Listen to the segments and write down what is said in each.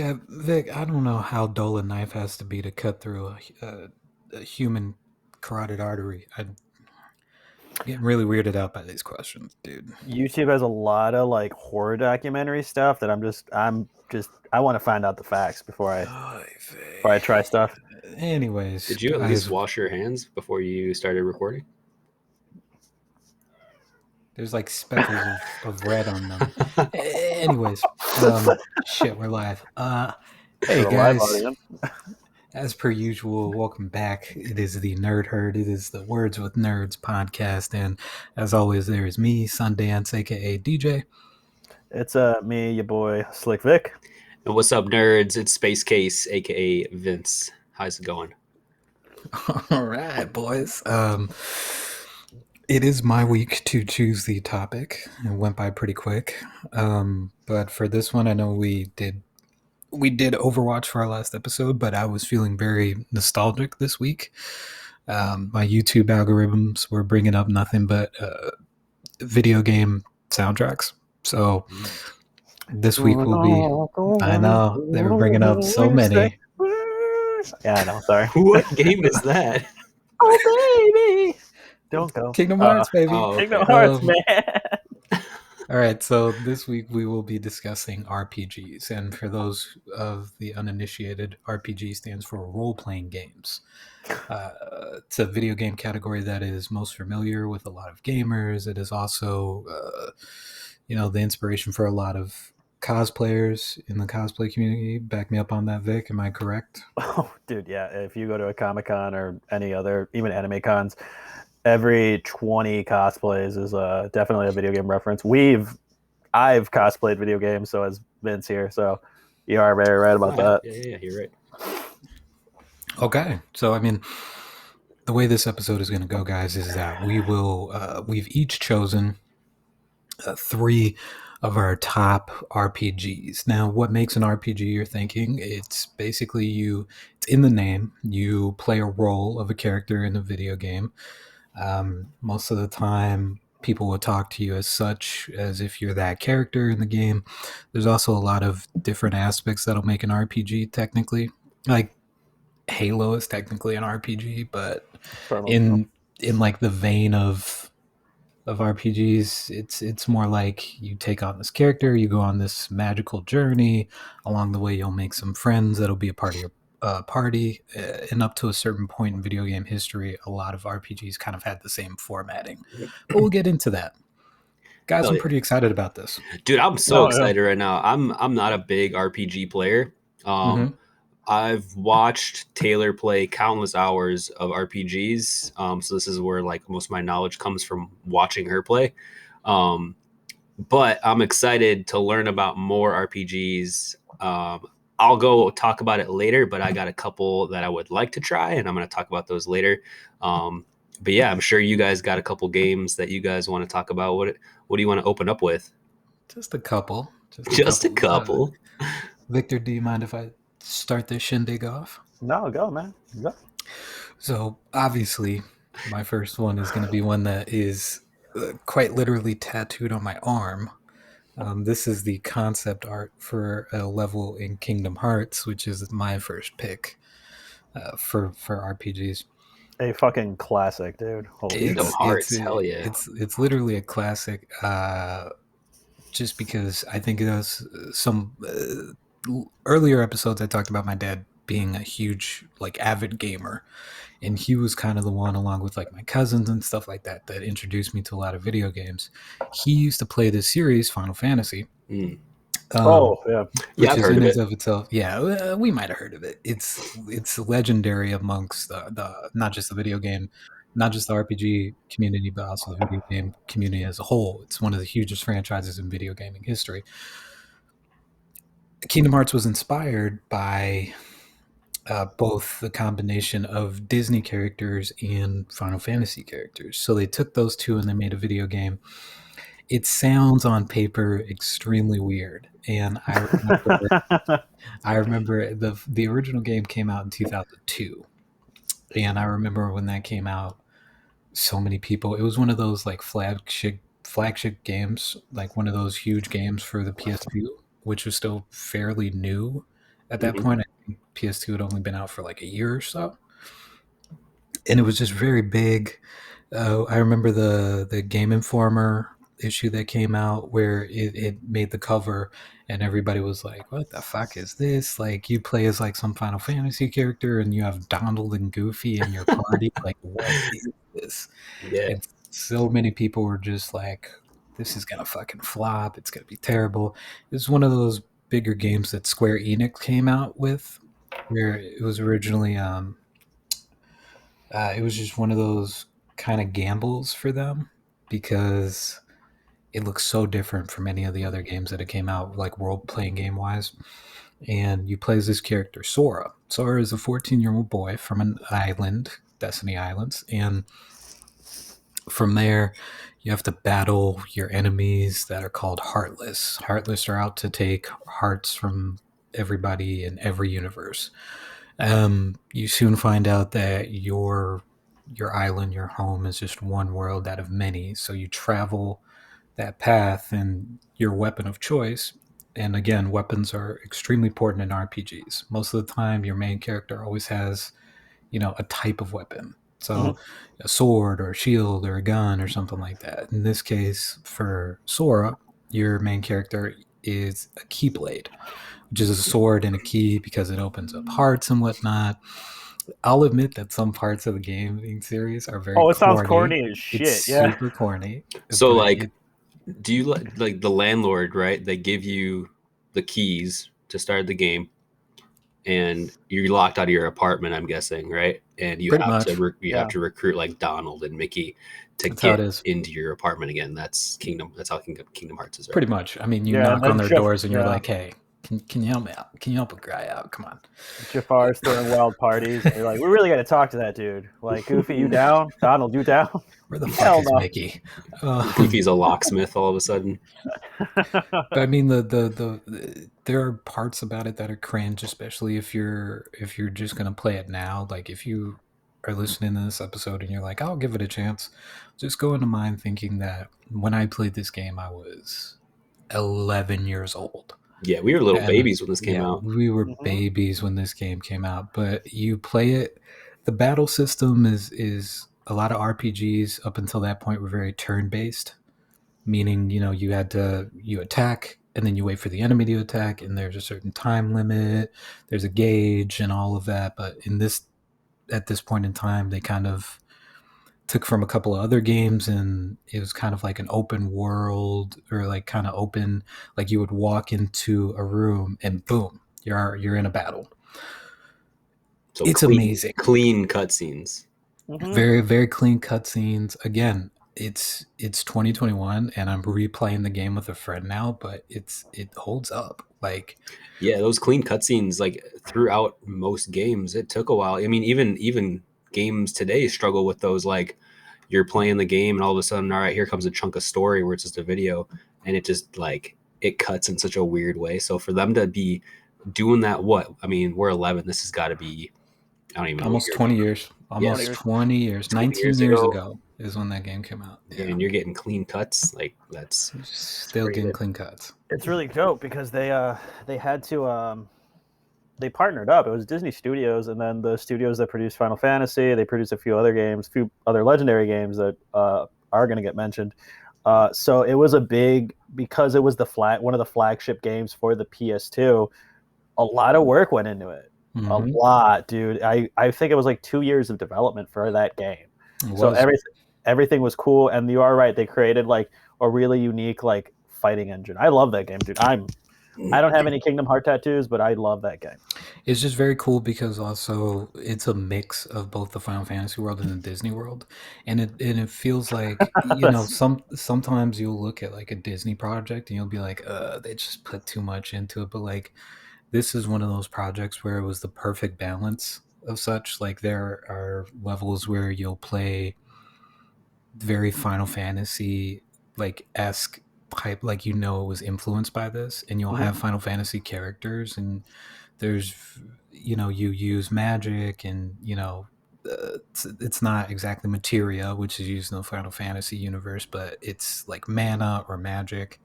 Yeah, Vic, I don't know how dull a knife has to be to cut through a human carotid artery. I'm getting really weirded out by these questions, dude. YouTube has a lot of like horror documentary stuff that I want to find out the facts Oy before I vey. try stuff. Anyways, Did you at least guys, wash your hands before you started recording? there's like speckles of red on them. Anyways, shit, we're live. For Hey the live guys, audience. as per usual, welcome back. It is the Nerd Herd. It is the Words with Nerds podcast, and as always, there is me, Sundance, aka DJ. It's me, your boy Slick Vic. And what's up, nerds? It's Space Case, aka Vince. How's it going? All right, boys. It is my week to choose the topic. It went by pretty quick, but for this one, I know we did Overwatch for our last episode, but I was feeling very nostalgic this week. My YouTube algorithms were bringing up nothing but video game soundtracks. So this week will be. I know they were bringing up so many. Yeah, I know. Sorry. What game is that? Oh baby, don't go. Kingdom Hearts, baby. Oh, Kingdom okay. Hearts, man. All right, so this week we will be discussing RPGs, and for those of the uninitiated, RPG stands for role-playing games. It's a video game category that is most familiar with a lot of gamers. It is also, the inspiration for a lot of cosplayers in the cosplay community. Back me up on that, Vic. Am I correct? Oh, dude, yeah. If you go to a Comic-Con or any other, even anime cons, every 20 cosplays is definitely a video game reference. I've cosplayed video games, so has Vince here. So you are very right about that. Yeah, you're right. Okay, so I mean, the way this episode is going to go, guys, is that we've each chosen three of our top RPGs. Now, what makes an RPG, you're thinking? It's basically it's in the name. You play a role of a character in a video game. Most of the time, people will talk to you as such, as if you're that character in the game. There's also a lot of different aspects that'll make an RPG technically. Like Halo is technically an RPG, but in like the vein of RPGs, it's more like you take on this character, you go on this magical journey. Along the way, you'll make some friends that'll be a part of your party, and up to a certain point in video game history, a lot of RPGs kind of had the same formatting. But we'll get into that. Guys, I'm pretty excited about this. Dude, I'm so excited right now. I'm not a big RPG player. I've watched Taylor play countless hours of RPGs. So this is where like most of my knowledge comes from watching her play. But I'm excited to learn about more RPGs. I'll go talk about it later, but I got a couple that I would like to try, and I'm going to talk about those later. But yeah, I'm sure you guys got a couple games that you guys want to talk about. What do you want to open up with? Just a couple. Just a couple. Victor, do you mind if I start this shindig off? No, go, man. Go. So obviously, my first one is going to be one that is quite literally tattooed on my arm. This is the concept art for a level in Kingdom Hearts, which is my first pick for RPGs. A fucking classic, dude. Holy Kingdom Hearts, hell yeah! It's literally a classic. Just because I think it was some earlier episodes I talked about my dad being a huge like avid gamer, and he was kind of the one, along with like my cousins and stuff like that, that introduced me to a lot of video games. He used to play this series, Final Fantasy. Yeah. Which I've is heard in of and it. of itself. Yeah, we might have heard of it. It's legendary amongst the not just the video game, not just the RPG community, but also the video game community as a whole. It's one of the hugest franchises in video gaming history. Kingdom Hearts was inspired by both the combination of Disney characters and Final Fantasy characters. So they took those two and they made a video game. It sounds on paper extremely weird, and I remember the original game came out in 2002, and I remember when that came out, so many people. It was one of those like flagship games, like one of those huge games for the PS2, which was still fairly new At that Mhm. point, I think PS2 had only been out for like a year or so, and it was just very big. I remember the Game Informer issue that came out where it made the cover, and everybody was like, "What the fuck is this?" Like, you play as like some Final Fantasy character, and you have Donald and Goofy in your party. Like, what is this? Yeah. And so many people were just like, "This is gonna fucking flop. It's gonna be terrible." It's one of those bigger games that Square Enix came out with, where it was originally it was just one of those kind of gambles for them because it looks so different from any of the other games that it came out, like role playing game wise. And you play as this character, Sora. Sora is a 14-year-old boy from an island, Destiny Islands, and from there, you have to battle your enemies that are called Heartless. Heartless are out to take hearts from everybody in every universe. You soon find out that your island, your home, is just one world out of many. So you travel that path, and your weapon of choice. And again, weapons are extremely important in RPGs. Most of the time, your main character always has, a type of weapon. Mhm. So a sword or a shield or a gun or something like that. In this case, for Sora, your main character is a keyblade, which is a sword and a key because it opens up hearts and whatnot. I'll admit that some parts of the gaming series are very Oh, it sounds corny. corny as It's shit. Yeah. super corny, So but like, do you like the landlord, right? They give you the keys to start the game, and you're locked out of your apartment, I'm guessing, right? And you pretty have to much you have Yeah. to recruit like Donald and Mickey to that's how it get is. into your apartment again. That's how Kingdom Hearts is, right? Pretty much. I mean, you Yeah. And knock on then their doors and you're Yeah. like, "Hey, can you help me out? Can you help a guy out? Come on." Jafar's throwing wild parties. And you're like, we really got to talk to that dude. Like, Goofy, you down? Donald, you down? Where the fuck Hell is no. Mickey? Goofy's a locksmith all of a sudden. But I mean, there are parts about it that are cringe, especially if you're just gonna play it now. Like if you are listening to this episode and you're like, "I'll give it a chance," just go into mind thinking that when I played this game, I was 11 years old. Yeah, we were little And babies when this came yeah, out. we were Mhm. babies when this game came out, but you play it. The battle system is a lot of RPGs up until that point were very turn based, meaning you attack and then you wait for the enemy to attack, and there's a certain time limit, there's a gauge and all of that. But in this at this point in time, they kind of took from a couple of other games, and it was kind of like an open world, or like kind of open, like you would walk into a room and boom, you're in a battle. So It's clean, amazing. clean cutscenes. Mhm. Very very clean cutscenes. Again, it's 2021 and I'm replaying the game with a friend now, but it holds up. Like, Yeah, those clean cutscenes, like throughout most games, it took a while. I mean, even games today struggle with those. Like, you're playing the game, and all of a sudden, all right, here comes a chunk of story where it's just a video, and it just like it cuts in such a weird way. So for them to be doing that, what I mean, we're 11. This has got to be, I don't even know what almost year. 20 years, Yeah, 20 almost years. 20 years, 20 19 years years ago. ago is when that game came out. Yeah, Yeah, and you're getting clean cuts. Like it's still crazy. getting clean cuts. It's really dope because they had to they partnered up. It was Disney Studios, and then the studios that produced Final Fantasy. They produced a few other games, few other legendary games that are going to get mentioned. So it was a big, because it was one of the flagship games for the PS2. A lot of work went into it. A Hmm. lot, dude. I think it was like 2 years of development for that game. It So was. everything was cool, and you are right. They created like a really unique like fighting engine. I love that game, dude. I don't have any Kingdom Heart tattoos, but I love that game. It's just very cool because also it's a mix of both the Final Fantasy world and the Disney world, and it feels like That's sometimes you'll look at like a Disney project and you'll be like, they just put too much into it. But like this is one of those projects where it was the perfect balance of such. Like there are levels where you'll play very Final Fantasy like esque type, like it was influenced by this, and you'll Mhm. have Final Fantasy characters, and there's you use magic, and it's not exactly materia, which is used in the Final Fantasy universe, but it's like mana or magic.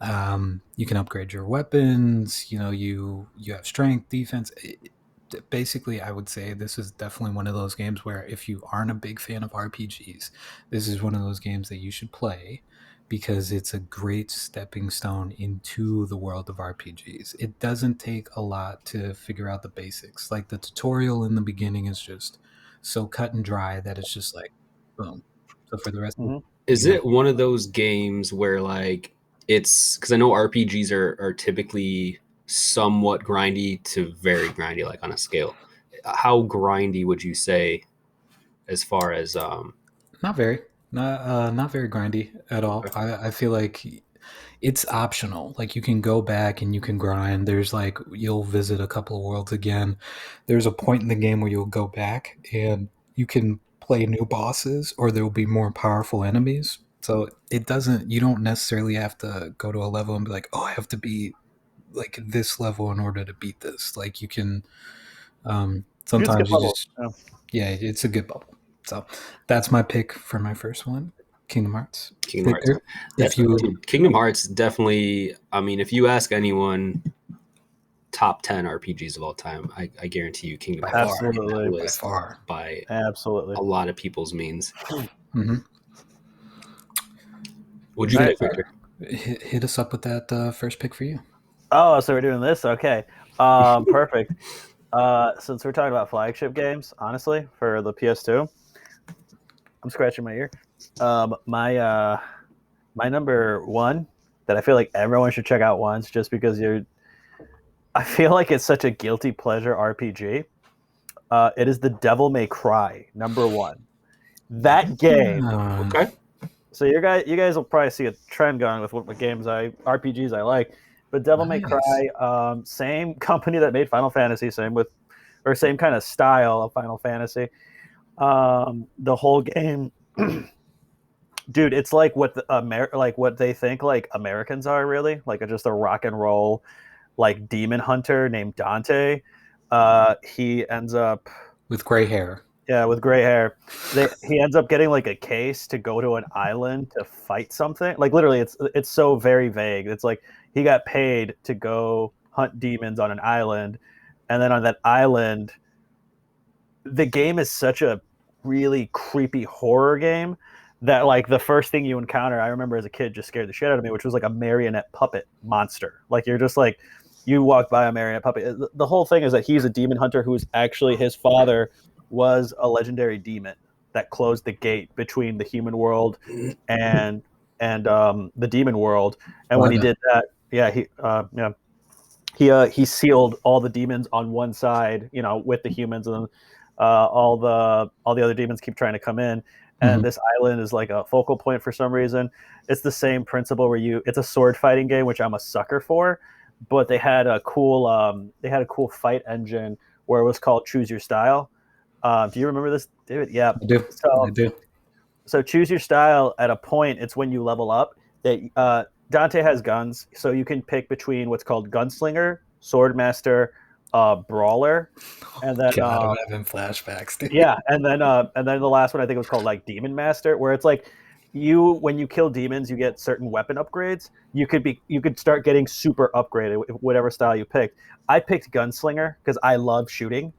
You can upgrade your weapons. You have strength, defense. Basically, I would say this is definitely one of those games where if you aren't a big fan of RPGs, this is one of those games that you should play because it's a great stepping stone into the world of RPGs. It doesn't take a lot to figure out the basics. Like the tutorial in the beginning is just so cut and dry that it's just like boom. So for the rest of Mhm. Is you have it one of those games where like it's because I know RPGs are typically somewhat grindy to very grindy, like on a scale. How grindy would you say as far as not very not very grindy at all. I feel like it's optional. Like you can go back and you can grind. There's like you'll visit a couple of worlds again. There's a point in the game where you'll go back and you can play new bosses or there will be more powerful enemies. So it doesn't you don't necessarily have to go to a level and be like, "Oh, I have to be like this level in order to beat this." Like you can You can skip sometimes you levels. just Yeah. yeah, it's a good bubble. So that's my pick for my first one, Kingdom Hearts. Kingdom Hearts? Victor, if you Dude, Kingdom Hearts definitely. I mean, if you ask anyone, top 10 RPGs of all time, I guarantee you Kingdom by Hearts far, is in that Absolutely. by list far. by Absolutely. a lot of people's means. Hmm. What'd you All right. pick, Victor? Hit us up with that first pick for you. Oh, so we're doing this? Okay. Perfect. Since we're talking about flagship games, honestly, for the PS2, I'm scratching my ear. My number one that I feel like everyone should check out once, just because I feel like it's such a guilty pleasure RPG. It is the Devil May Cry #1. That game. Okay. So you guys will probably see a trend going with what RPGs I like. But Devil May Nice. Cry, same company that made Final Fantasy, same kind of style of Final Fantasy. The whole game, dude, it's like like what they think like Americans are, really, like just a rock and roll like demon hunter named Dante. He ends up, With gray hair. yeah, with gray hair. He ends up getting like a case to go to an island to fight something. Like literally, it's so very vague. It's like he got paid to go hunt demons on an island, and then on that island, the game is such a really creepy horror game that like the first thing you encounter, I remember as a kid, just scared the shit out of me, which was like a marionette puppet monster. Like you're just like you walk by a marionette puppet. The whole thing is that he's a demon hunter who's actually his father was a legendary demon that closed the gate between the human world and the demon world. And when he What? did that, he sealed all the demons on one side, with the humans, and then all the other demons keep trying to come in. And Mhm. this island is like a focal point for some reason. It's the same principle where it's a sword fighting game, which I'm a sucker for. But they had a cool fight engine where it was called Choose Your Style. Do you remember this, David? Yeah. I do. I So do. so choose your style at a point. It's when you level up. That Dante has guns, so you can pick between what's called gunslinger, swordmaster, brawler, and then God, I'm having flashbacks, dude. yeah, and then the last one I think was called like demon master, where it's like when you kill demons, you get certain weapon upgrades. You could start getting super upgraded with whatever style you picked. I picked gunslinger because I love shooting.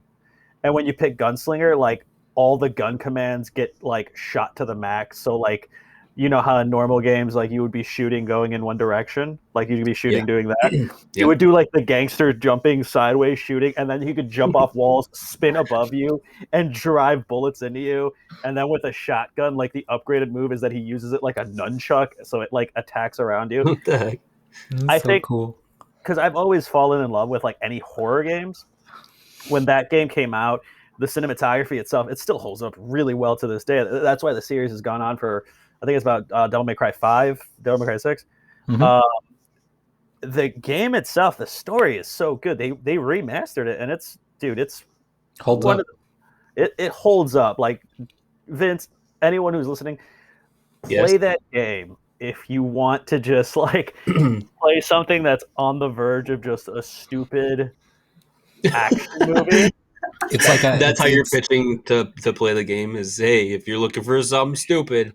And when you pick gunslinger, like all the gun commands get like shot to the max. So like, you know how in normal games like you would be shooting going in one direction, like you'd be shooting Yeah. doing that. You Yep. would do like the gangster jumping sideways shooting, and then he could jump off walls, spin above you, and drive bullets into you. And then with a shotgun, like the upgraded move is that he uses it like a nunchuck, so it like attacks around you. What the heck? I That's so think cool. because I've always fallen in love with like any horror games. When that game came out, the cinematography itself, it still holds up really well to this day. That's why the series has gone on for, I think it's about Devil May Cry 5, Devil May Cry 6. Hmm. Uh, the game itself, the story is so good. They remastered it, and it's Holds one up. of it holds up. Like Vince, anyone who's listening, Yes. play that game if you want to just like play something that's on the verge of just a stupid action movie. It's like That's how you're it's pitching to play the game is, hey, if you're looking for something stupid,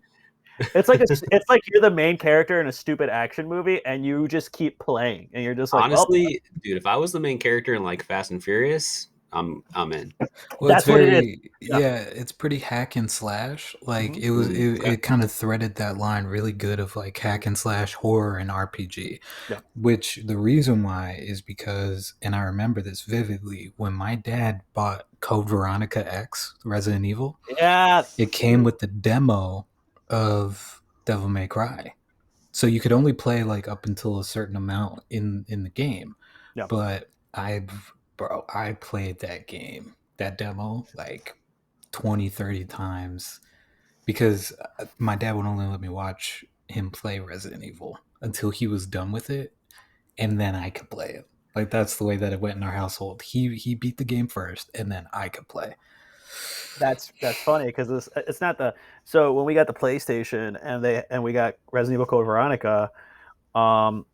It's like it's like you're the main character in a stupid action movie, and you just keep playing, and you're just like, well, Honestly, dude, if I was the main character in like Fast and Furious, I'm in. Well, it's that's what it is. very yeah, it's pretty hack and slash. Like Mhm. Okay. it kind of threaded that line really good of like hack and slash horror and RPG. Yeah. Which the reason why is because, and I remember this vividly, when my dad bought Code Veronica X Resident Evil, Yes, it came dude. with the demo of Devil May Cry. So you could only play like up until a certain amount in the game. Yeah. But I played that game, that demo, like 20, 30 times because my dad would only let me watch him play Resident Evil until he was done with it, and then I could play it. Like that's the way that it went in our household. He beat the game first, and then I could play. That's funny because it's not the so when we got the PlayStation and we got Resident Evil Code Veronica, um,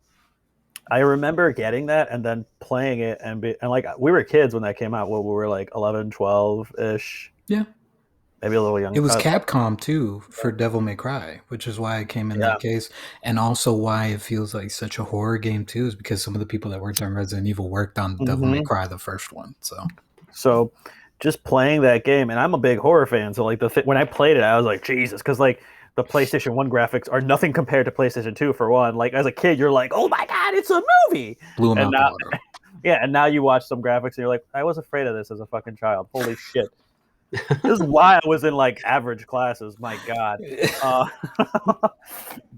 I remember getting that and then playing it and like we were kids when that came out. Well, we were like 11, 12 ish, Yeah, maybe a little it young. was Capcom too for Devil May Cry, which is why it came in Yeah. that case, and also why it feels like such a horror game too, is because some of the people that worked on Resident Evil worked on Devil May Hmm. Cry, the first one. So So just playing that game, and I'm a big horror fan. So like when I played it, I was like Jesus, because like the PlayStation 1 graphics are nothing compared to PlayStation 2 for one. Like as a kid, you're like, oh my god, it's a movie, blew him and out the now water. yeah, and now you watch some graphics and you're like, I was afraid of this as a fucking child. Holy shit. This is why I was in like average classes. My God. Uh,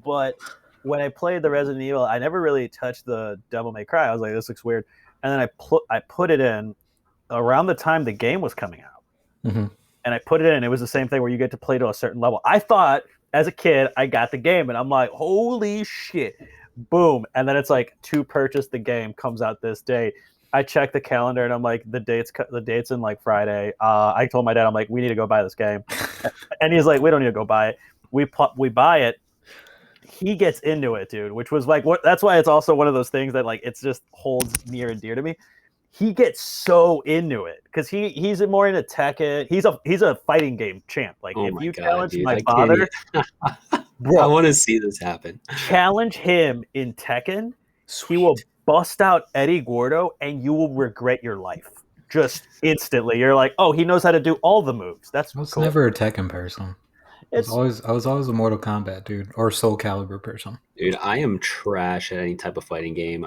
but when I played the Resident Evil, I never really touched the Devil May Cry. I was like, this looks weird. And then I put it in around the time the game was coming out. Mhm. And I put it in. It was the same thing where you get to play to a certain level. I thought as a kid, I got the game and I'm like, holy shit. Boom. And then it's like to purchase the game comes out this day. I checked the calendar and I'm like, the date's in like Friday. I told my dad, I'm like, we need to go buy this game. And he's like, we don't need to go buy it. We buy it. He gets into it, dude, which was like what that's why it's also one of those things that like it's just holds near and dear to me. He gets so into it because he's more into Tekken. He's a fighting game champ. Like Oh if my you god, challenge dude! my I can't. father, I bro, want to see this happen. challenge him in Tekken, he will Sweet. bust out Eddie Gordo and you will regret your life just instantly. You're like, oh, he knows how to do all the moves. That's I was cool. never a Tekken person. It's I was always a Mortal Kombat dude or Soul Calibur person. Dude, I am trash at any type of fighting game.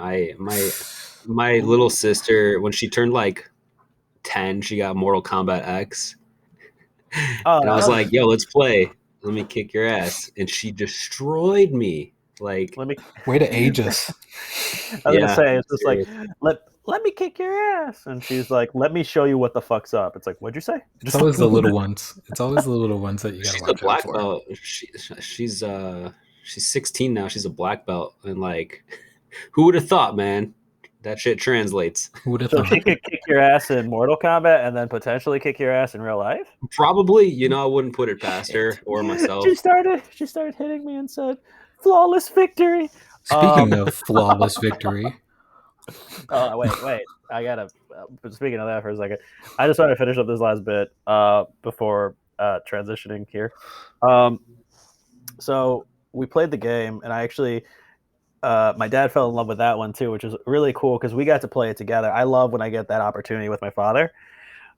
My little sister, when she turned like 10, she got Mortal Kombat X. And I was like, nice. yo, let's play. Let me kick your ass. And she destroyed me. Like, Let me. Way to age us. I was gonna yeah, say it's just like serious. let me kick your ass, and she's like, let me show you what the fuck's up. It's like, what'd you say? It's always the little ones. It's always the little ones that you gotta She's a watch out black for. belt. She's 16 now. She's a black belt. And like, who would have thought, man? That shit translates. Who would have So she thought? could kick your ass in Mortal Kombat and then potentially kick your ass in real life. Probably, I wouldn't put it past Shit. her or She myself. started hitting me and said, "Flawless victory." Speaking of flawless victory, Oh wait, I gotta. Speaking of that for a second, I just want to finish up this last bit before transitioning here. So we played the game, and I actually my dad fell in love with that one too, which is really cool because we got to play it together. I love when I get that opportunity with my father.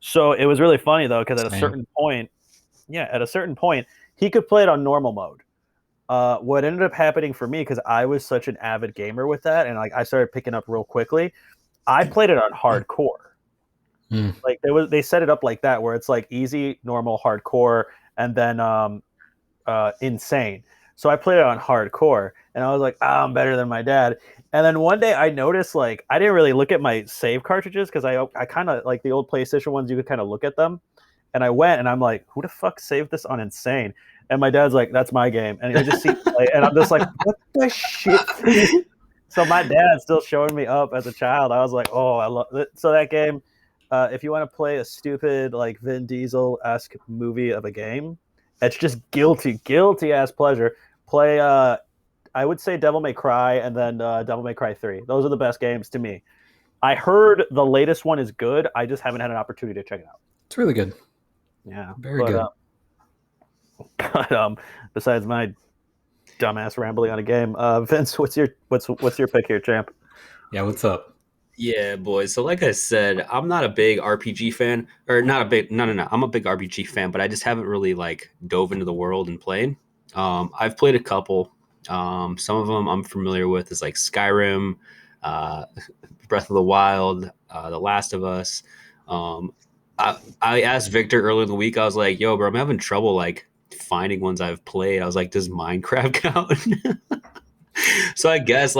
So it was really funny though, because same. at a certain point, he could play it on normal mode. What ended up happening for me, because I was such an avid gamer with that, and like I started picking up real quickly, I played it on hardcore. Mm. Like they set it up like that, where it's like easy, normal, hardcore, and then insane. So I played it on hardcore, and I was like, I'm better than my dad. And then one day I noticed, like, I didn't really look at my save cartridges because I kind of like the old PlayStation ones. You could kind of look at them, and I went and I'm like, who the fuck saved this on insane? And my dad's like, that's my game, and I just see play, and I'm just like, what the shit? So my dad's still showing me up as a child. I was like, oh, I love it. So that game. If you want to play a stupid like Vin Diesel-esque movie of a game, it's just guilty ass pleasure. Play I would say Devil May Cry and then Devil May Cry 3. Those are the best games to me. I heard the latest one is good. I just haven't had an opportunity to check it out. It's really good. Yeah. Very good. But besides my dumbass rambling on a game. Vince, what's your pick here, champ? Yeah, what's up? Yeah, boys. So like I said, I'm not a big RPG fan, or not a big. No. I'm a big RPG fan, but I just haven't really like dove into the world and played. I've played a couple. Some of them I'm familiar with is like Skyrim, uh, Breath of the Wild, The Last of Us. Um, I asked Victor earlier in the week. I was like, "Yo, bro, I'm having trouble like finding ones I've played." I was like, "Does Minecraft count?" So I guess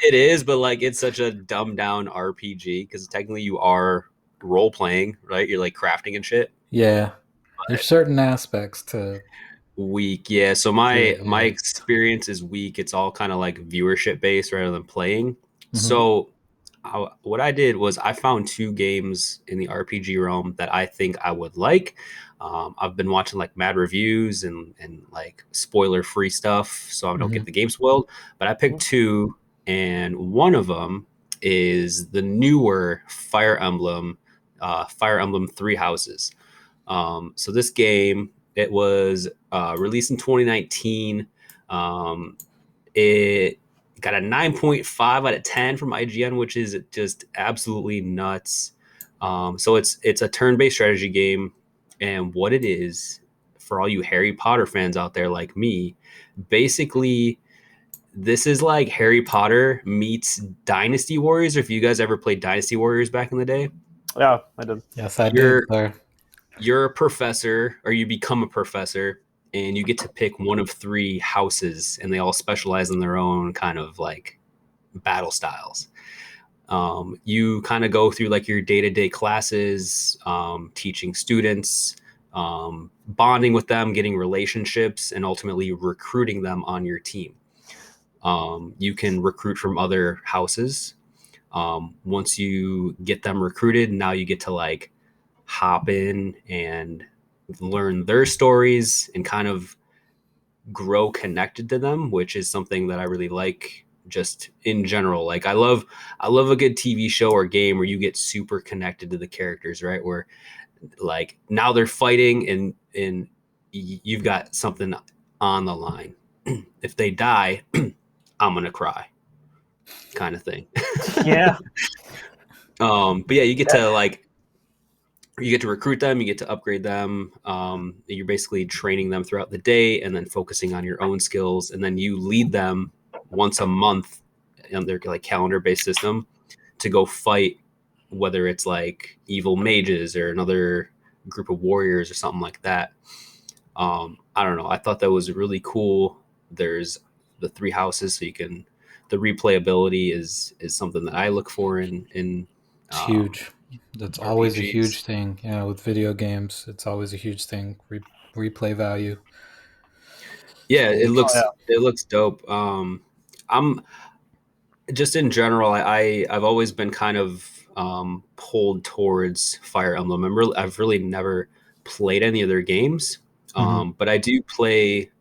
it is, but like it's such a dumbed down RPG because technically you are role playing, right? You're like crafting and shit. Yeah, there's certain aspects Weak, yeah. So to my it. my Yeah. experience is weak. It's all kind of like viewership based rather than playing. Hmm. So what I did was I found two games in the RPG realm that I think I would like. I've been watching like mad reviews and like spoiler free stuff, so I don't Hmm. get the game spoiled. But I picked two, and one of them is the newer Fire Emblem Three Houses. So this game, it was released in 2019. Um, it got a 9.5 out of 10 from IGN, which is just absolutely nuts. So it's a turn-based strategy game, and what it is for all you Harry Potter fans out there like me, basically this is like Harry Potter meets Dynasty Warriors. If you guys ever played Dynasty Warriors back in the day, Yeah, I did. Yes, I did, you're sir. you're a professor or you become a professor and you get to pick one of three houses and they all specialize in their own kind of like battle styles. You kind of go through like your day-to-day classes, teaching students, bonding with them, getting relationships, and ultimately recruiting them on your team. You can recruit from other houses. Once you get them recruited, now you get to like hop in and learn their stories and kind of grow connected to them, which is something that I really like just in general. Like I love a good TV show or game where you get super connected to the characters, right? Where like now they're fighting and you've got something on the line. If they die, I'm going to cry kind of thing. Yeah. But yeah, you get to recruit them, you get to upgrade them. You're basically training them throughout the day and then focusing on your own skills. And then you lead them once a month on their like calendar based system to go fight, whether it's like evil mages or another group of warriors or something like that. I don't know. I thought that was really cool. There's the three houses, so you can the replayability is something that I look for in It's huge. That's always a RPGs. huge thing. Yeah, with video games, it's always a huge thing. Replay value. Yeah, It's it huge. Oh looks yeah. it looks dope. I'm just in general. I've always been kind of pulled towards Fire Emblem. I've really never played any other games, Hmm. but I do play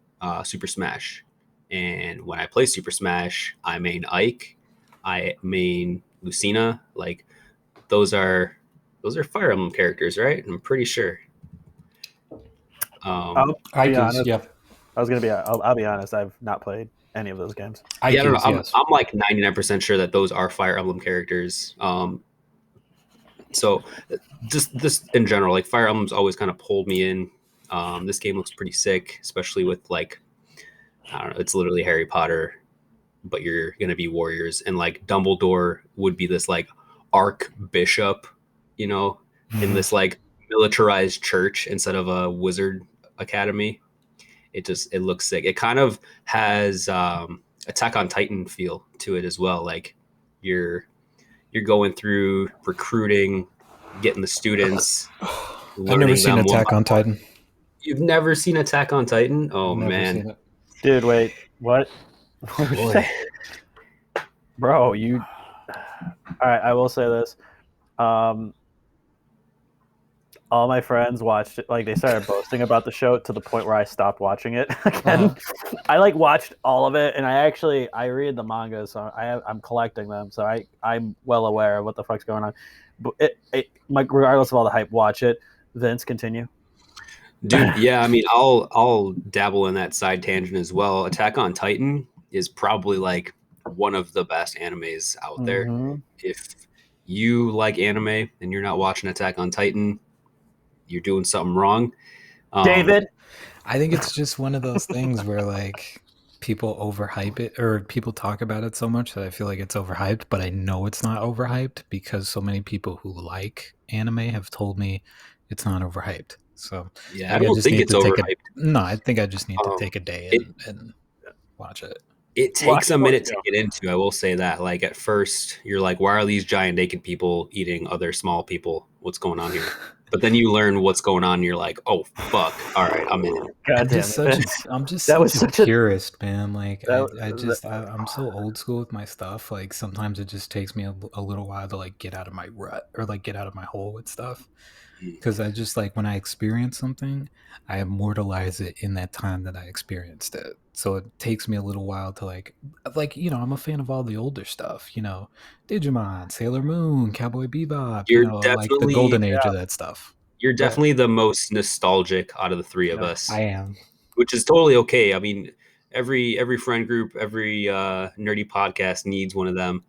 Super Smash. And when I play Super Smash, I main Ike, I main Lucina. Like those are those are Fire Emblem characters, right? I'm pretty sure. Um, I'll be Ike is, honest. yep. I'll be honest. I've not played any of those games. yeah, I Ike don't know. is, I'm yes. I'm like 99% sure that those are Fire Emblem characters. So just this in general, like Fire Emblem's always kind of pulled me in. This game looks pretty sick, especially with like I don't know, it's literally Harry Potter, but you're gonna be warriors, and like Dumbledore would be this like archbishop, you know, in Hmm. this like militarized church instead of a wizard academy. It looks sick. It kind of has Attack on Titan feel to it as well. Like you're you're going through recruiting, getting the students, I've never learning seen them one Attack by on one. Titan. You've never seen Attack on Titan? Oh Never man, seen it. Dude, wait. What? What did you boy. say? Bro, you. All right, I will say this. Um, all my friends watched it. Like they started boasting about the show to the point where I stopped watching it again. I like watched all of it, and I read the manga, so I'm collecting them, so I'm well aware of what the fuck's going on. But regardless of all the hype, watch it. Vince, continue. Dude, yeah, I mean, I'll dabble in that side tangent as well. Attack on Titan is probably like one of the best animes out there. Hmm. If you like anime and you're not watching Attack on Titan, you're doing something wrong. Um, David. I think it's just one of those things where like people overhype it or people talk about it so much that I feel like it's overhyped, but I know it's not overhyped because so many people who like anime have told me it's not overhyped. So I yeah, I think I don't just think need it's to take a overhyped. no, I think I just need to Um, take a day it and watch it. it Watch takes a minute to Scorpio. get into. I will say that. Like at first, you're like, why are these giant naked people eating other small people? What's going on here? But then you learn what's going on, and you're like, oh fuck! All right, I'm in. God damn it, Vince. I'm just That was such a such a purist, man. Like that, I'm so old school with my stuff. Like sometimes it just takes me a little while to like get out of my rut or like get out of my hole with stuff. Because I just like when I experience something, I immortalize it in that time that I experienced it. So it takes me a little while to like I'm a fan of all the older stuff. Digimon, Sailor Moon, Cowboy Bebop. You're Like the definitely golden age yeah, of that stuff. you're Go ahead. definitely the most nostalgic out of the three of yeah. us, I am. which is totally okay. I mean, every friend group, every nerdy podcast needs one of them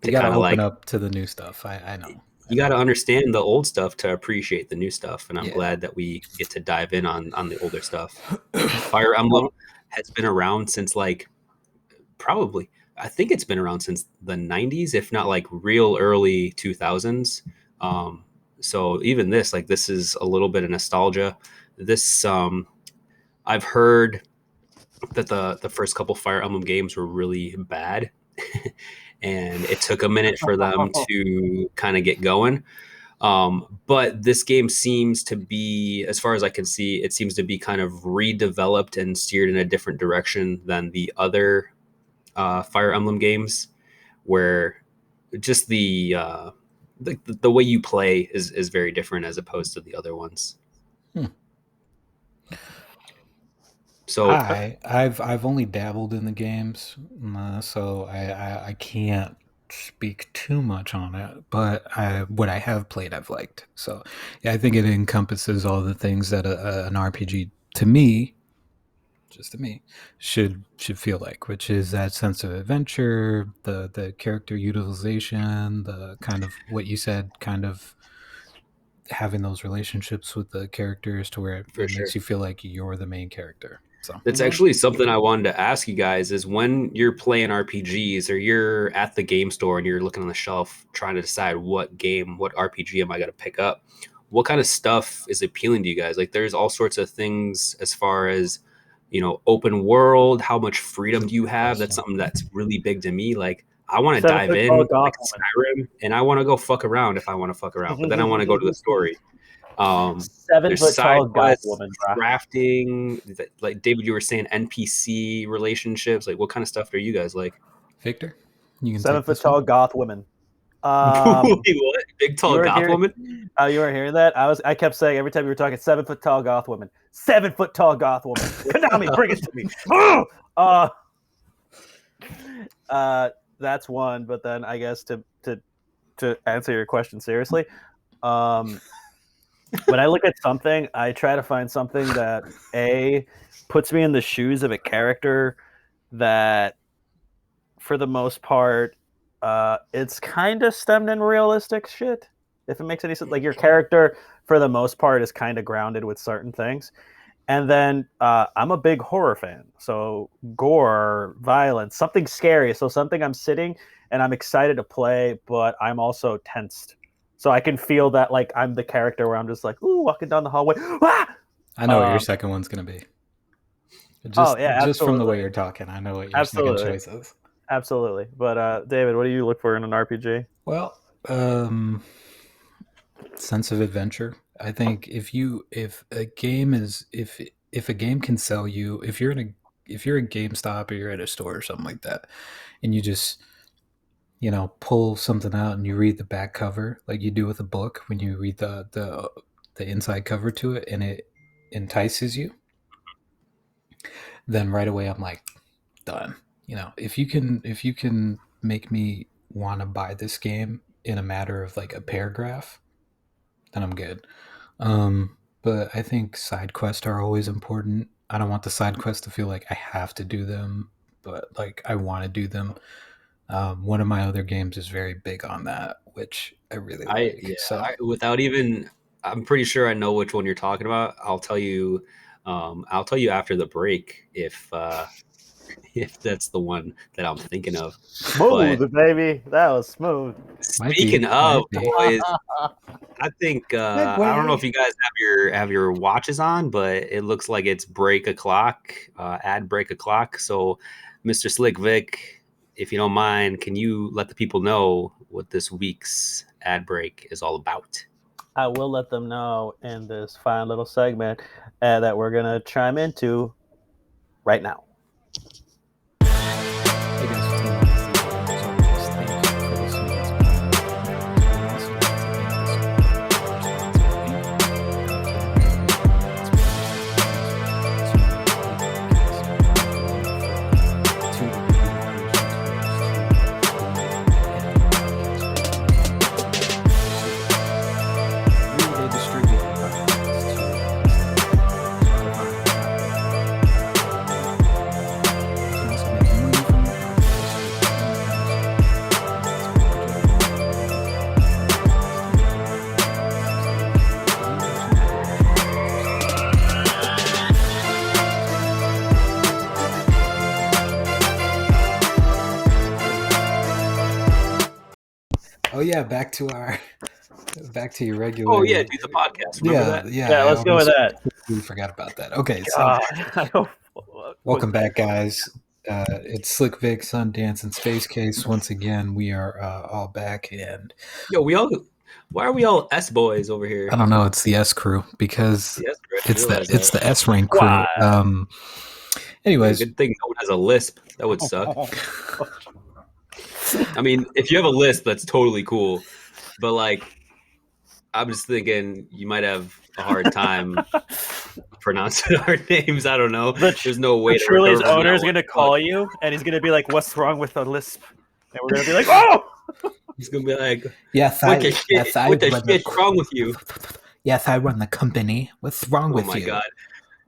You to got to kind of open like up to the new stuff. I know. I you got know. to understand the old stuff to appreciate the new stuff. And I'm Yeah. glad that we get to dive in on the older stuff. Fire Emblem has been around since like probably I think it's been around since the 90s, if not like real early 2000s. Um, so even this, like this is a little bit of nostalgia. This I've heard that the first couple Fire Emblem games were really bad, and it took a minute for them to kind of get going. But this game seems to be, as far as I can see, it seems to be kind of redeveloped and steered in a different direction than the other Fire Emblem games, where just the way you play is very different as opposed to the other ones. Hmm. So I've only dabbled in the games, so I can't speak too much on it. But what I have played, I've liked. So yeah, I think it encompasses all the things that an RPG to me, just to me, should feel like, which is that sense of adventure, the character utilization, the kind of what you said, kind of having those relationships with the characters to where for it sure. makes you feel like you're the main character. So That's actually something I wanted to ask you guys is when you're playing RPGs or you're at the game store and you're looking on the shelf trying to decide what game, what RPG am I going to pick up? What kind of stuff is appealing to you guys? Like there's all sorts of things as far as, open world, how much freedom do you good have? That's question. something that's really big to me. Like I want to dive 7 foot tall in goth like Skyrim and I want to go fuck around if I want to fuck around, but then I want to go to the woman. story. Seven There's foot side tall goth quests, woman, bro. crafting, like David, you were saying NPC relationships. Like, what kind of stuff are you guys like? Victor, you can Seven take foot this one. tall goth woman. Wait, what? Big You tall weren't goth hearing. woman? You weren't hearing that. I kept saying every time you were talking 7 foot tall goth woman. 7 foot tall goth woman. Konami, bring it to me. uh, that's one. But then I guess to answer your question seriously, when I look at something, I try to find something that puts me in the shoes of a character that, for the most part, it's kind of stemmed in realistic shit. If it makes any sense, like your character, for the most part, is kind of grounded with certain things. And then I'm a big horror fan, so gore, violence, something scary. So something I'm sitting and I'm excited to play, but I'm also tensed. So I can feel that like I'm the character where I'm just like, ooh, walking down the hallway. Ah! I know what your second one's gonna be. Oh Just yeah, just from the way absolutely, you're talking, I know what your second absolutely, choice is. absolutely. But David, what do you look for in an RPG? Well, sense of adventure. I think if a game is if a game can sell you, if you're a GameStop or you're at a store or something like that, and you just pull something out and you read the back cover like you do with a book when you read the inside cover to it and it entices you, then right away I'm like done. If you can make me want to buy this game in a matter of like a paragraph, then I'm good. but I think side quests are always important. I don't want the side quests to feel like I have to do them, but like I want to do them. One of my other games is very big on that, which I really I like. yeah, So without even, I'm pretty sure I know which one you're talking about. I'll tell you. I'll tell you after the break if if that's the one that I'm thinking of. But Smooth, baby. That was smooth. might be, speaking of might be. boys, I think I don't know if Segue. you guys have your watches on, but it looks like it's break o'clock, ad break o'clock. So, Mr. Slick Vic, if you don't mind, can you let the people know what this week's ad break is all about? I will let them know in this fine little segment that we're going to chime into right now. Hey guys, what's going on? This is as always, thank you for listening to Oh yeah, back to your regular. Oh yeah, do the podcast. Remember that? Yeah, let's go with that. We forgot about that. Okay, so God, I don't- welcome back, guys. It's Slick Vic, Sundance, and Space Case. Once again, we are all back, and Yo, why are we all S boys over here? I don't know. It's the S crew because Yes, I realize it's the S rank crew. Wow. Anyways, good thing no one has a lisp. That would suck. I mean, if you have a lisp, that's totally cool. But like, I'm just thinking you might have a hard time pronouncing our names. I don't know. There's no way. Truly's owner is going to call you, and he's going to be like, "What's wrong with the lisp?" And we're going to be like, "Oh!" He's gonna be like, yes, what the shit's wrong with you? Yes, I run the company. What's wrong with you? Oh my god.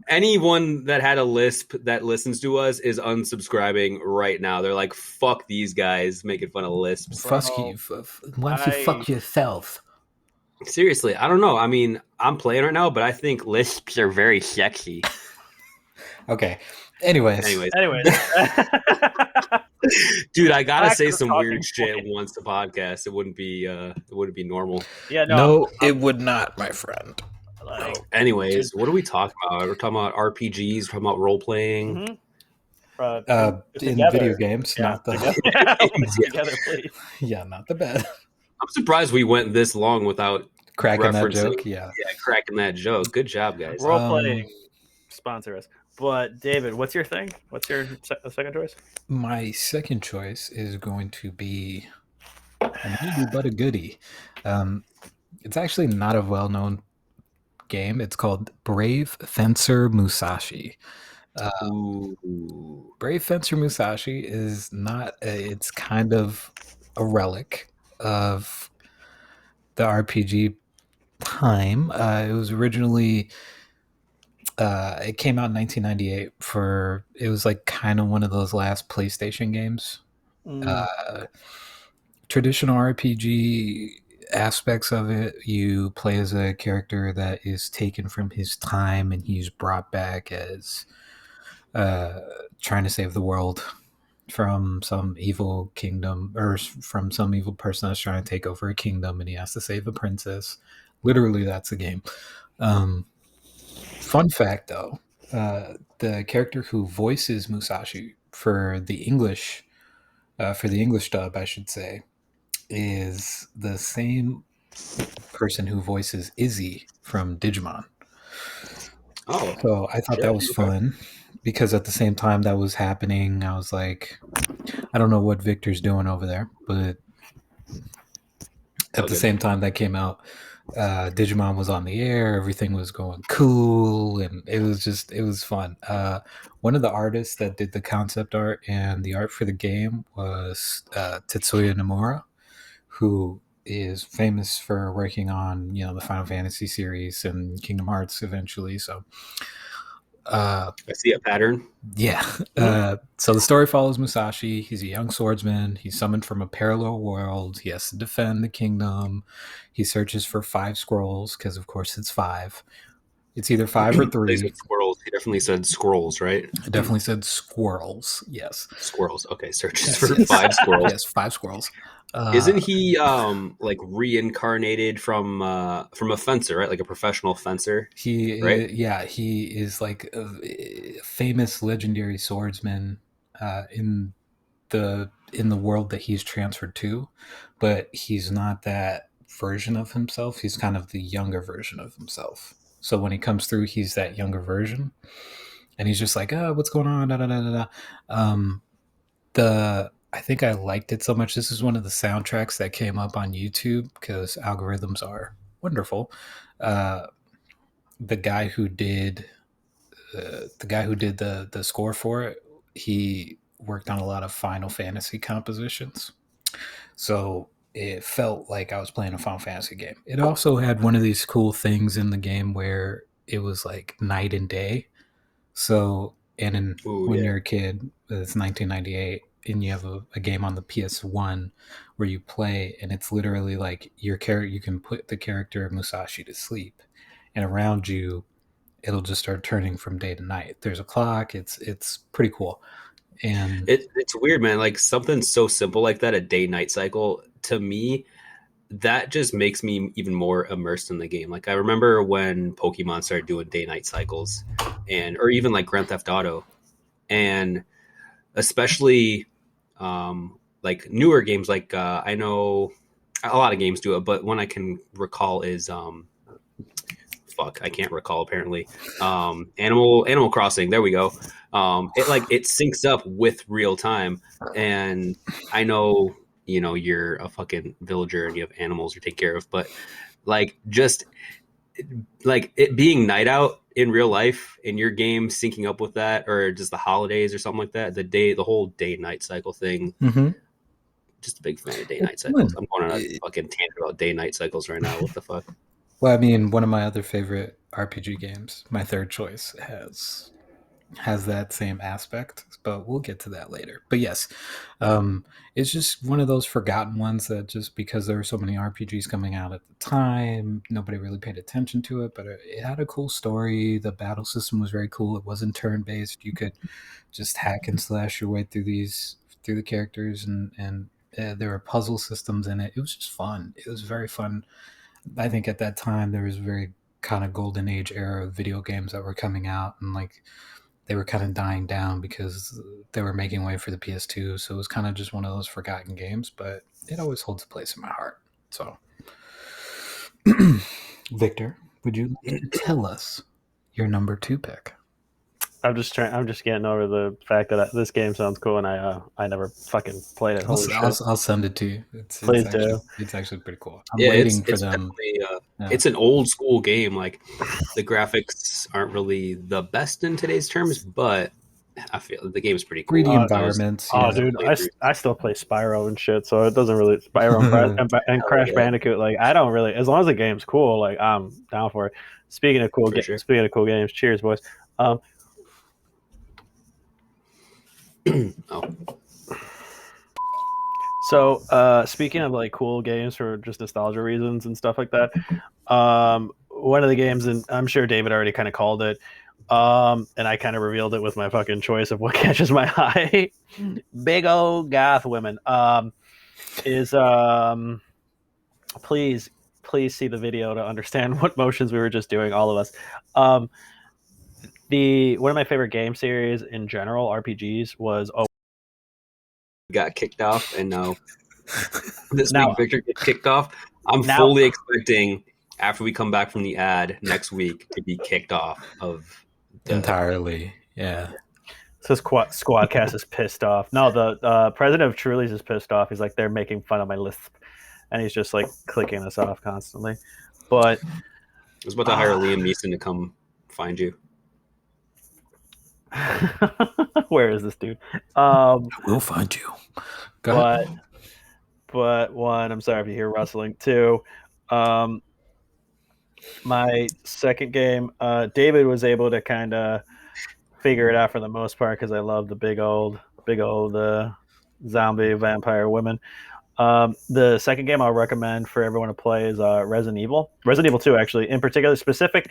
Anyone that had a lisp that listens to us is unsubscribing right now. They're like, fuck these guys making fun of lisps. Fuck you. Why don't you fuck yourself? Seriously, I don't know. I mean, I'm playing right now, but I think lisps are very sexy. Okay. Anyways. Dude, I gotta say some weird shit once the podcast. It wouldn't be normal. Yeah, no, it would not, my friend. Like, anyways, what are we talking about? We're talking about RPGs, we're talking about role playing. Mm-hmm. In video games, not the together, please. Yeah, not the bed. I'm surprised we went this long without cracking that joke. Yeah, cracking that joke. Good job, guys. Role playing sponsor us. But David, what's your thing? What's your second choice? My second choice is going to be a maybe but a goodie. It's actually not a well-known game. It's called Brave Fencer Musashi. Brave Fencer Musashi is not. It's kind of a relic of the RPG time. It was originally. It came out in 1998 it was like kind of one of those last PlayStation games. Traditional RPG aspects of it, you play as a character that is taken from his time and he's brought back as trying to save the world from some evil kingdom or from some evil person that's trying to take over a kingdom, and he has to save a princess. Literally, that's the game. Fun fact, though, the character who voices Musashi for the English dub, I should say, is the same person who voices Izzy from Digimon. Oh, so I thought that was fun because at the same time that was happening, I was like, I don't know what Victor's doing over there, but at the same time that came out, Digimon was on the air, everything was going cool, and it was fun. One of the artists that did the concept art and the art for the game was Tetsuya Nomura, who is famous for working on the Final Fantasy series and Kingdom Hearts eventually. So I see a pattern. yeah. So the story follows Musashi. He's a young swordsman. He's summoned from a parallel world. He has to defend the kingdom. He searches for 5 scrolls because, of course, it's 5. It's either 5 or They 3. said squirrels. He definitely said squirrels, right? I definitely said squirrels. Yes. Squirrels. Okay, searches Yes. for Yes. 5 squirrels. Yes. 5 squirrels. Isn't he like reincarnated from a fencer, right? Like a professional fencer, right? He is like a famous legendary swordsman in the world that he's transferred to, but he's not that version of himself. He's kind of the younger version of himself. So when he comes through, he's that younger version, and he's just like, "Oh, what's going on?" Da, da, da, da, da. I think I liked it so much. This is one of the soundtracks that came up on YouTube because algorithms are wonderful. Uh, the guy who did the score for it, he worked on a lot of Final Fantasy compositions. So it felt like I was playing a Final Fantasy game. It also had one of these cool things in the game where it was like night and day. So, Ooh, when yeah. you're a kid, it's 1998, and you have a game on the PS1 where you play, and it's literally like your character. You can put the character of Musashi to sleep, and around you, it'll just start turning from day to night. There's a clock. It's pretty cool, and It's weird, man. Like something so simple like that, a day-night cycle, to me, that just makes me even more immersed in the game. Like I remember when Pokemon started doing day-night cycles, or even like Grand Theft Auto, and especially like newer games. Like I know a lot of games do it, but one I can recall is fuck, I can't recall apparently. Animal Crossing. There we go. It syncs up with real time, and I know you're a fucking villager and you have animals to take care of, but like just like it being night out in real life in your game syncing up with that, or just the holidays or something like that, the whole day night cycle thing. Mhm. Just a big fan of day Well, night cycles. I'm going on a fucking tangent about day night cycles right now. What the fuck? well, I mean, one of my other favorite RPG games, my third choice, has that same aspect, but we'll get to that later. But yes, it's just one of those forgotten ones that just because there were so many RPGs coming out at the time, nobody really paid attention to it. But it had a cool story. The battle system was very cool. It wasn't turn based. You could just hack and slash your way through the characters, and there were puzzle systems in it. It was just fun. It was very fun. I think at that time there was a very kind of golden age era of video games that were coming out, and like they were kind of dying down because they were making way for the PS2. So it was kind of just one of those forgotten games, but it always holds a place in my heart. So, Victor, would you like to tell us your number 2 pick? I'm just getting over the fact that this game sounds cool, and I never fucking played it. Holy shit! I'll send it to you. Please do. It's actually pretty cool. I'm Yeah, waiting for it's them. definitely Yeah. it's an old school game. Like the graphics aren't really the best in today's terms, but I feel the game's pretty cool. 3D That was- environments. Oh, yeah. dude, playthrough. I still play Spyro and shit, so it doesn't really Spyro and Crash yeah. Bandicoot. Like, I don't really, as long as the game's cool, like I'm down for it. Speaking of cool, For sure. speaking of cool games, cheers, boys. Oh, So, speaking of like cool games for just nostalgia reasons and stuff like that, one of the games, and I'm sure David already kind of called it, and I kind of revealed it with my fucking choice of what catches my eye. Big old goth women. Is please see the video to understand what motions we were just doing, all of us. One of my favorite game series in general, RPGs, was got kicked off, and now this Now- week Victor gets kicked off. I'm Now- fully expecting after we come back from the ad next week to be kicked off of the Entirely. Yeah. So Squadcast is pissed off. No, the president of Truly's is pissed off. He's like, they're making fun of my lisp, and he's just like clicking us off constantly. But I was about to hire Liam Neeson to come find you. where is this dude? I will find you. Go ahead. but one, I'm sorry if you hear rustling. Two, um, my second game, David was able to kind of figure it out for the most part because I love the big old zombie vampire women. The second game I'll recommend for everyone to play is Resident Evil. Resident Evil 2, actually, in particular, specific.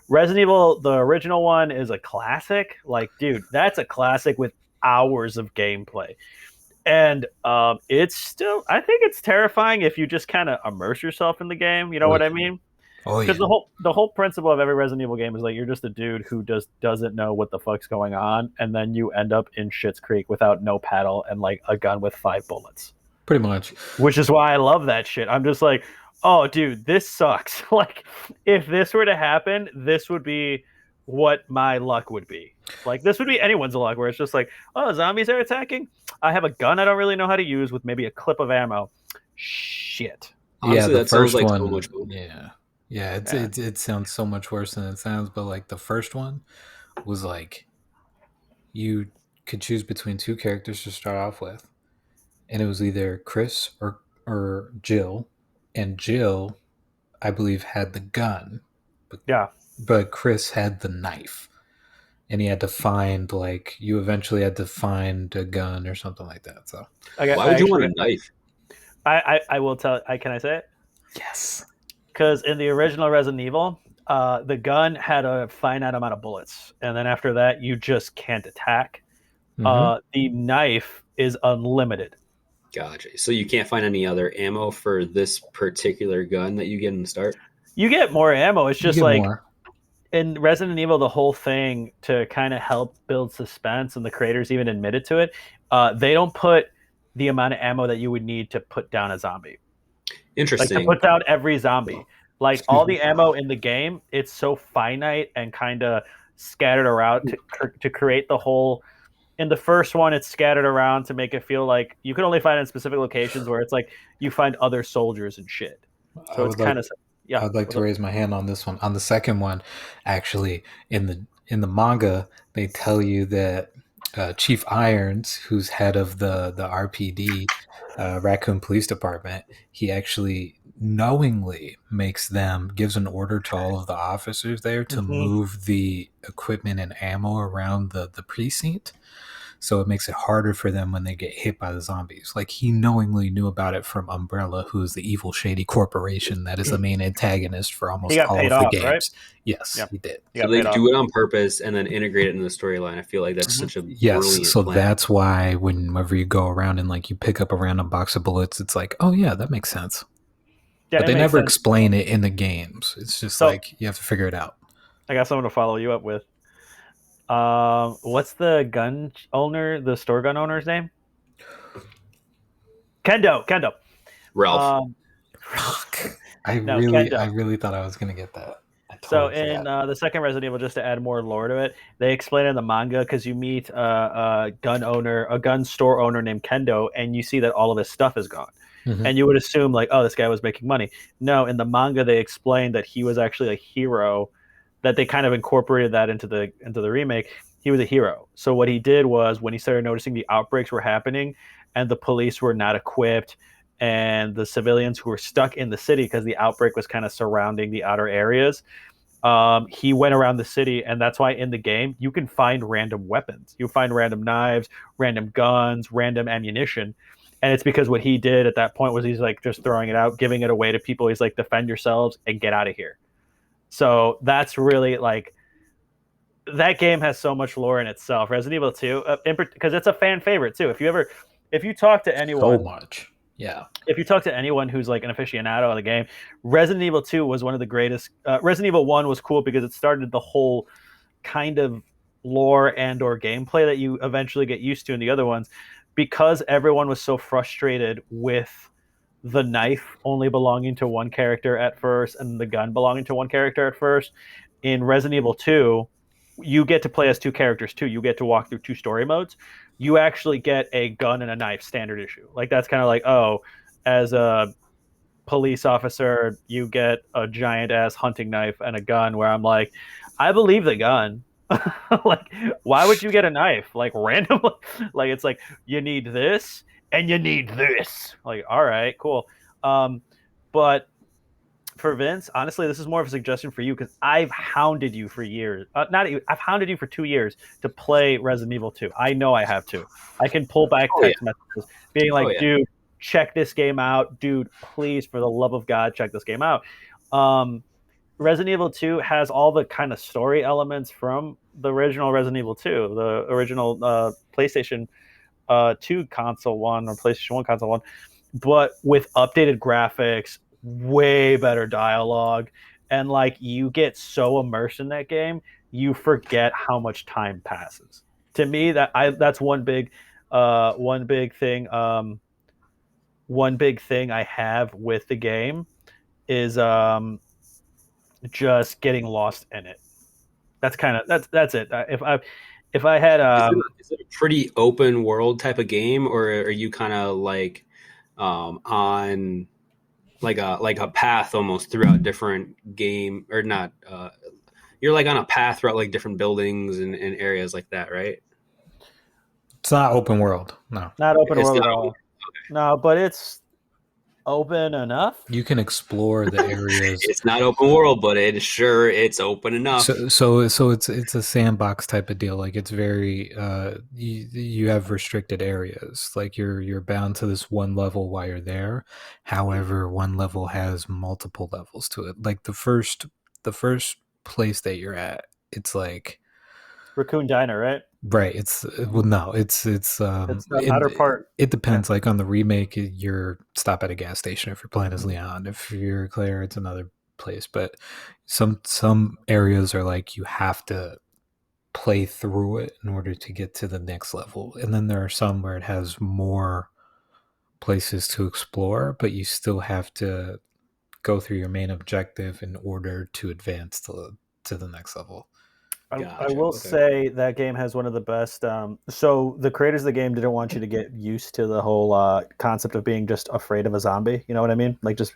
Resident Evil, the original one, is a classic. Like, dude, that's a classic with hours of gameplay. And it's still, I think it's terrifying if you just kind of immerse yourself in the game. You know Oh, what I yeah. mean? Oh Because yeah. the whole principle of every Resident Evil game is like you're just a dude who just doesn't know what the fuck's going on, and then you end up in Shit's Creek without no paddle and like a gun with 5 bullets. Pretty much. Which is why I love that shit. I'm just like, oh, dude, this sucks. Like, if this were to happen, this would be what my luck would be. Like, this would be anyone's luck, where it's just like, oh, zombies are attacking. I have a gun I don't really know how to use with maybe a clip of ammo. Shit. Honestly, Yeah, the that sounds first like so one. much fun. Yeah. Yeah, Yeah. it sounds so much worse than it sounds, but like the first one was like you could choose between two characters to start off with, and it was either Chris or Jill, and Jill, I believe, had the gun, but Yeah. Chris had the knife, and he had to find like you eventually had to find a gun or something like that. So Why would you want a knife? I will tell. Can I say it? yes, Because in the original Resident Evil, the gun had a finite amount of bullets, and then after that, you just can't attack. The knife is unlimited. Gotcha. So you can't find any other ammo for this particular gun that you get in the start? You get more ammo. It's You just get like more. in Resident Evil, the whole thing to kind of help build suspense, and the creators even admitted to it. They don't put the amount of ammo that you would need to put down a zombie. Like to Interesting. put down every zombie. Like all the ammo in the game, it's so finite and kind of scattered around to create the whole. In the first one, it's scattered around to make it feel like you can only find it in specific locations where it's like you find other soldiers and shit. I So it's would like kind of yeah. I would like to raise my hand on this one. On the second one, actually, in the manga, they tell you that Chief Irons, who's head of the RPD, Raccoon Police Department, he actually knowingly gives an order to all of the officers there to move the equipment and ammo around the precinct. So it makes it harder for them when they get hit by the zombies. Like he knowingly knew about it from Umbrella, who is the evil, shady corporation that is the main antagonist for almost all of the games. Right? Yes, yep. he did. So they do it on purpose and then integrate it into the storyline. I feel like that's such a brilliant so plan. that's why whenever you go around and like you pick up a random box of bullets, it's like, oh yeah, that makes sense. Yeah, but they never explain it in the games. It's just like you have to figure it out. I got someone to follow you up with. What's the gun owner, the store gun owner's name? Kendo. Ralph. I really thought I was gonna get that. So in the second Resident Evil, just to add more lore to it, they explain in the manga because you meet a gun store owner named Kendo, and you see that all of his stuff is gone. Mm-hmm. And you would assume like, oh, this guy was making money. No, in the manga they explained that he was actually a hero, that they kind of incorporated that into the remake. He was a hero. So what he did was when he started noticing the outbreaks were happening and the police were not equipped and the civilians who were stuck in the city because the outbreak was kind of surrounding the outer areas, he went around the city, and that's why in the game you can find random weapons. You find random knives, random guns, random ammunition. And it's because what he did at that point was he's like just throwing it out, giving it away to people. He's like, defend yourselves and get out of here. So that's really like, that game has so much lore in itself. Resident Evil 2, because it's a fan favorite too. If you talk to anyone, so much. Yeah. If you talk to anyone who's like an aficionado of the game, Resident Evil 2 was one of the greatest. Resident Evil 1 was cool because it started the whole kind of lore and or gameplay that you eventually get used to in the other ones, because everyone was so frustrated with the knife only belonging to one character at first and the gun belonging to one character at first. In Resident Evil 2, you get to play as two characters too. You get to walk through two story modes. You actually get a gun and a knife standard issue. Like that's kind of like, oh, as a police officer, you get a giant ass hunting knife and a gun, where I'm like, I believe the gun. Like, why would you get a knife? Like randomly? Like it's like you need this and you need this. Like, all right, cool. But for Vince, honestly, this is more of a suggestion for you because I've hounded you for years. I've hounded you for 2 years to play Resident Evil 2. I know I have to. I can pull back Oh yeah. text messages being Oh like, yeah. dude, check this game out. Dude, please, for the love of God, check this game out. Resident Evil 2 has all the kind of story elements from the original Resident Evil 2, the original PlayStation 2 console one or PlayStation 1 console one, but with updated graphics, way better dialogue, and like you get so immersed in that game, you forget how much time passes. To me, that's one big thing. One big thing I have with the game is just getting lost in it. That's it. If I had Is it a pretty open world type of game, or are you kind of like on like a path almost throughout different game or not? You're like on a path throughout like different buildings and areas like that, right? It's not open world. No, not open It's world not at all. No, but it's open enough. you can explore the areas. It's not open world, but it's open enough. So it's a sandbox type of deal. Like it's very you have restricted areas. Like you're bound to this one level while you're there. However, one level has multiple levels to it. Like the first place that you're at, it's like Raccoon Diner, right? right. It's well, no, it's It's the outer part. it depends. Like on the remake, you're stop at a gas station if you're playing as Leon. If you're Claire, it's another place. But some areas are like you have to play through it in order to get to the next level, and then there are some where it has more places to explore, but you still have to go through your main objective in order to advance to the next level. I Gotcha. will Okay. say that game has one of the best. So the creators of the game didn't want you to get used to the whole concept of being just afraid of a zombie. You know what I mean? Like just,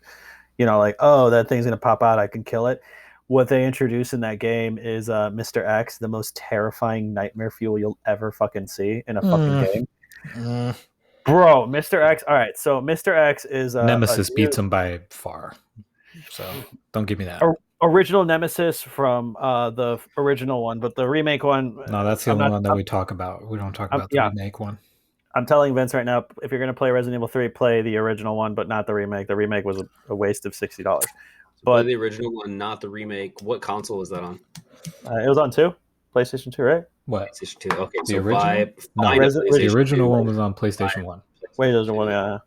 like, oh, that thing's gonna pop out, I can kill it. What they introduce in that game is Mr. X, the most terrifying nightmare fuel you'll ever fucking see in a fucking game. Bro, Mr. X. All right, so Mr. X is Nemesis beats him by far, so don't give me that. Original Nemesis from the original one, but the remake one. No, that's the only one that we talk about. We don't talk about the remake one. I'm telling Vince right now, if you're going to play Resident Evil 3, play the original one, but not the remake. The remake was a waste of $60. But the original one, not the remake. What console is that on? It was on PlayStation 2, right? What? PlayStation 2. Okay, The so original? The original one was on PlayStation 1. Wait, there's one, yeah.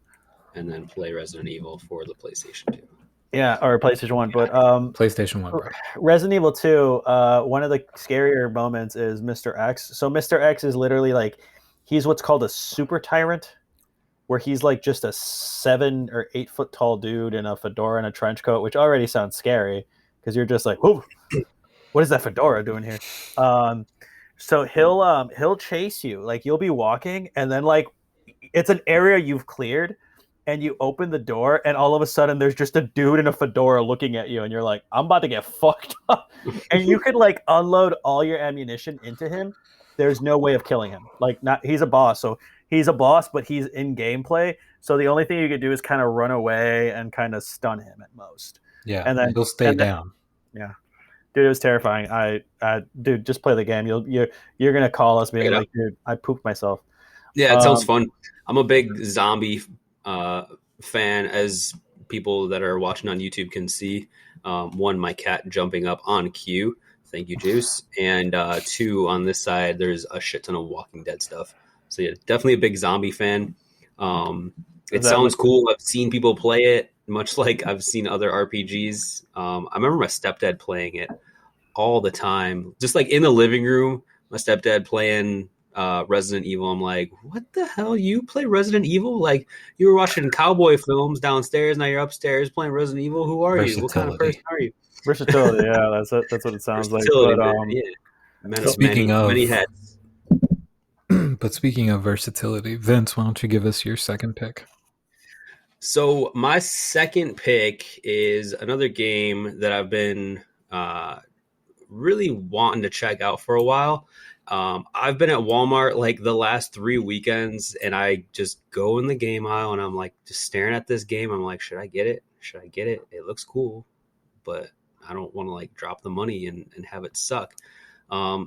And then play Resident Evil for the PlayStation 2. Yeah, or PlayStation 1, but PlayStation 1, bro. Resident Evil 2, one of the scarier moments is Mr. X. So Mr. X is literally like, he's what's called a super tyrant, where he's like just a 7 or 8 foot tall dude in a fedora and a trench coat, which already sounds scary because you're just like, whoa, what is that fedora doing here? So he'll chase you, like you'll be walking, and then like it's an area you've cleared. And you open the door, and all of a sudden, there's just a dude in a fedora looking at you, and you're like, "I'm about to get fucked up." And you could like unload all your ammunition into him. There's no way of killing him. Like, he's a boss, so he's a boss, but he's in gameplay. So the only thing you could do is kind of run away and kind of stun him at most. Yeah, and then he'll stay down. Yeah, dude, it was terrifying. Dude, just play the game. You're gonna call us, being like, dude, I pooped myself. Yeah, it sounds fun. I'm a big zombie fan, as people that are watching on YouTube can see. One, my cat jumping up on cue. Thank you, Juice. And two, on this side, there's a shit ton of Walking Dead stuff. So yeah, definitely a big zombie fan. It sounds cool. I've seen people play it, much like I've seen other RPGs. I remember my stepdad playing it all the time, just like in the living room. My stepdad playing Resident Evil. I'm like, what the hell? You play Resident Evil? Like, you were watching cowboy films downstairs, now you're upstairs playing Resident Evil. Who are you? What kind of person are you? Versatility, yeah, that's what it sounds like. But, speaking of many heads. But speaking of versatility, Vince, why don't you give us your second pick? So my second pick is another game that I've been really wanting to check out for a while. I've been at Walmart like the last 3 weekends, and I just go in the game aisle and I'm like just staring at this game. I'm like, should I get it? Should I get it? It looks cool, but I don't want to like drop the money and have it suck.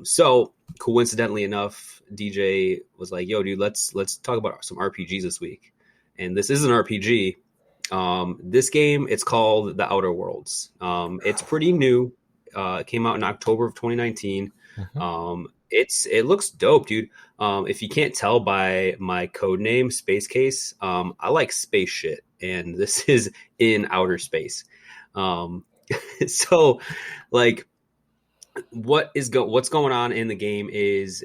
So coincidentally enough, DJ was like, "Yo, dude, let's talk about some RPGs this week." And this is an RPG. This game, it's called The Outer Worlds. It's pretty new. It came out in October of 2019. Mhm. It looks dope, dude. If you can't tell by my code name, Space Case, I like space shit, and this is in outer space. So, like, what's going on in the game is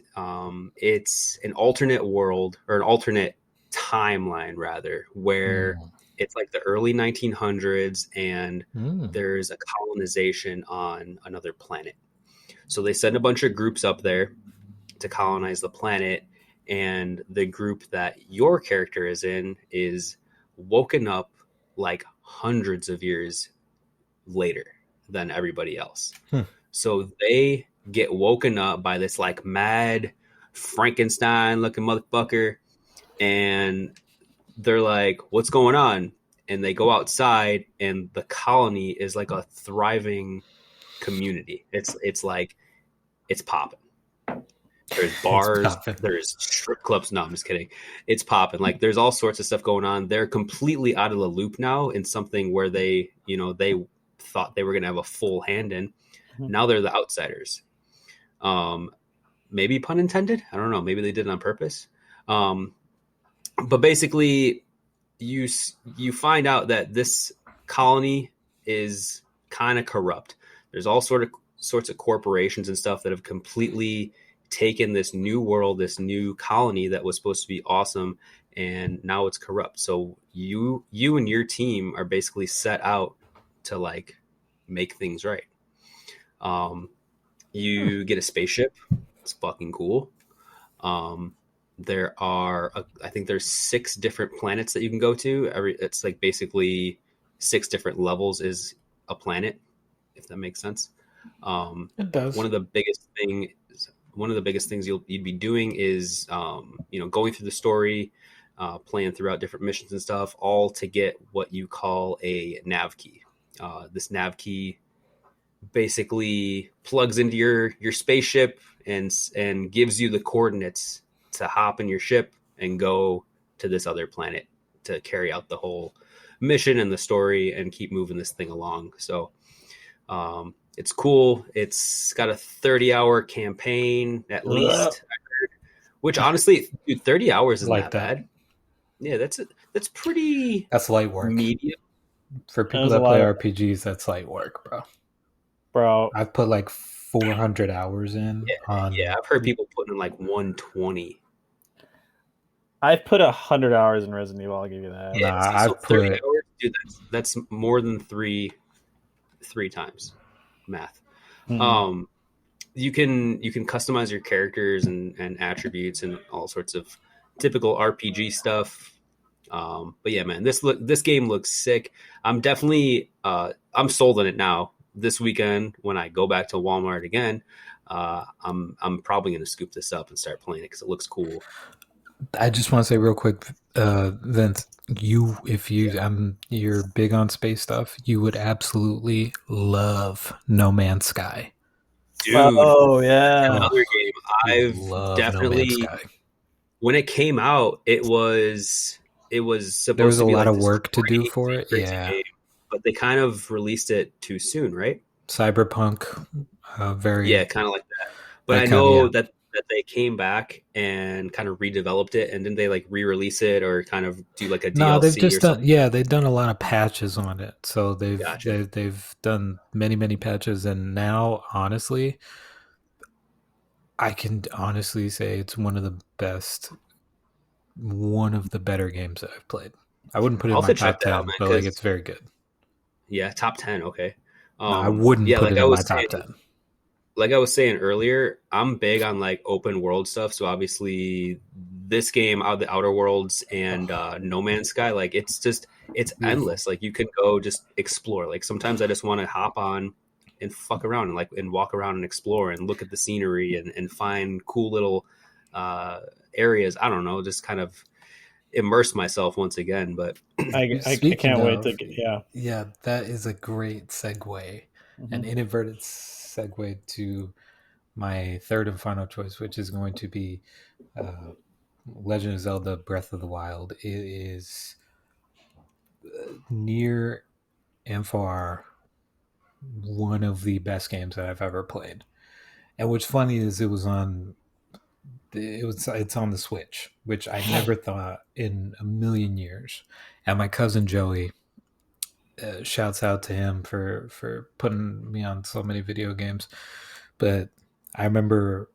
it's an alternate world or an alternate timeline rather, where it's like the early 1900s, and there's a colonization on another planet. So they send a bunch of groups up there to colonize the planet, and the group that your character is in is woken up like hundreds of years later than everybody else. So they get woken up by this like mad Frankenstein looking motherfucker, and they're like, what's going on? And they go outside, and the colony is like a thriving community. It's like it's popping. There's bars, there's strip clubs. No, I'm just kidding. It's popping. Like there's all sorts of stuff going on. They're completely out of the loop now in something where they thought they were going to have a full hand in. Now they're the outsiders. Maybe pun intended. I don't know. Maybe they did it on purpose. But basically, you find out that this colony is kind of corrupt. There's all sorts of corporations and stuff that have completely taken this new world, this new colony that was supposed to be awesome, and now it's corrupt. So you and your team are basically set out to like make things right. You get a spaceship. It's fucking cool. There are, I think there's 6 different planets that you can go to. It's like basically 6 different levels is a planet, if that makes sense. It does. One of the biggest things you'd be doing is, going through the story, playing throughout different missions and stuff, all to get what you call a nav key. This nav key basically plugs into your spaceship and gives you the coordinates to hop in your ship and go to this other planet to carry out the whole mission and the story and keep moving this thing along. So it's cool. It's got a 30-hour campaign at least, I heard, which honestly, dude, 30 hours isn't that bad. Yeah, that's pretty. That's light work. Medium. For people that play RPGs, that's light work, bro. I've put like 400 hours in. Yeah, I've heard people putting in like 120. I've put 100 hours in Resident Evil. I'll give you that. Yeah, I've put 30 hours, dude. That's more than three times math. You can customize your characters and attributes and all sorts of typical RPG stuff. But yeah, man, this game looks sick. I'm definitely I'm sold on it now. This weekend when I go back to Walmart again, I'm probably going to scoop this up and start playing it because it looks cool. I just want to say real quick, Vince, you're big on space stuff, you would absolutely love No Man's Sky. Dude, oh yeah, another game I've definitely. No when it came out, it was supposed there was to be a lot like of work to do for it. Yeah, game, but they kind of released it too soon, right? Cyberpunk, kind of like that. But I know that they came back and kind of redeveloped it, and didn't they like re-release it or kind of do like a DLC? No, they've just done. Yeah, they've done a lot of patches on it. So they've done many patches, and now honestly, I can honestly say it's one of the better games that I've played. I wouldn't put it in my top 10, but like it's very good. Yeah, top 10. Okay. No, I wouldn't put it in my top 10. Like I was saying earlier, I'm big on like open world stuff. So obviously this game, The Outer Worlds and No Man's Sky, like it's endless. Like you can go just explore. Like sometimes I just want to hop on, and fuck around and and walk around and explore and look at the scenery and find cool little areas. I don't know, just kind of immerse myself once again. But I Speaking can't wait of, to get, yeah. yeah, that is a great segue, an Mhm. inadvertent segue to my third and final choice, which is going to be uh, Legend of Zelda: Breath of the Wild. It is near and far one of the best games that I've ever played. And what's funny is it's on the Switch, which I never thought in a million years. And my cousin Joey, shouts out to him for putting me on so many video games. But I remember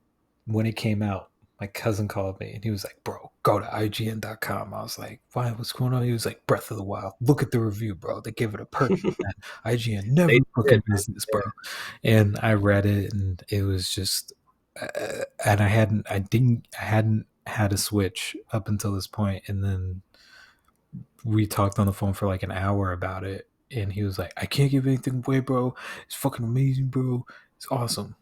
when it came out, my cousin called me and he was like, "Bro, go to IGN.com." I was like, "Why? What's going on?" He was like, "Breath of the Wild. Look at the review, bro. They give it a perfect 10. IGN never they fucking did, does this, bro." And I read it, and it was just, and I hadn't had a Switch up until this point, and then we talked on the phone for like an hour about it, and he was like, "I can't give anything away, bro. It's fucking amazing, bro. It's awesome."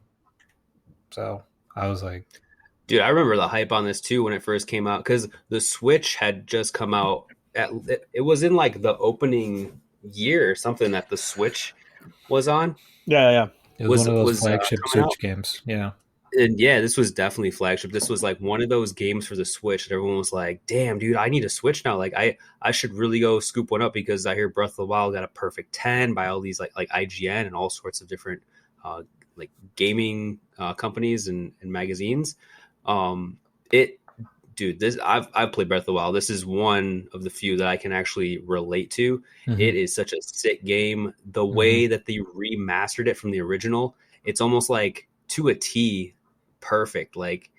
So I was like, dude, I remember the hype on this too when it first came out because the Switch had just come out. It was in like the opening year or something that the Switch was on Yeah. it was one of those was flagship coming out. Switch games. Yeah. And yeah, this was definitely flagship. This was like one of those games for the Switch that everyone was like, "Damn, dude, I need a Switch now. Like, I should really go scoop one up because I hear Breath of the Wild got a perfect 10 by all these like IGN and all sorts of different uh, like gaming companies and magazines." Um, it, dude, this I've played Breath of the Wild. This is one of the few that I can actually relate to. Mm-hmm. It is such a sick game. The Mm-hmm. way that they remastered it from the original, it's almost like to a T perfect, like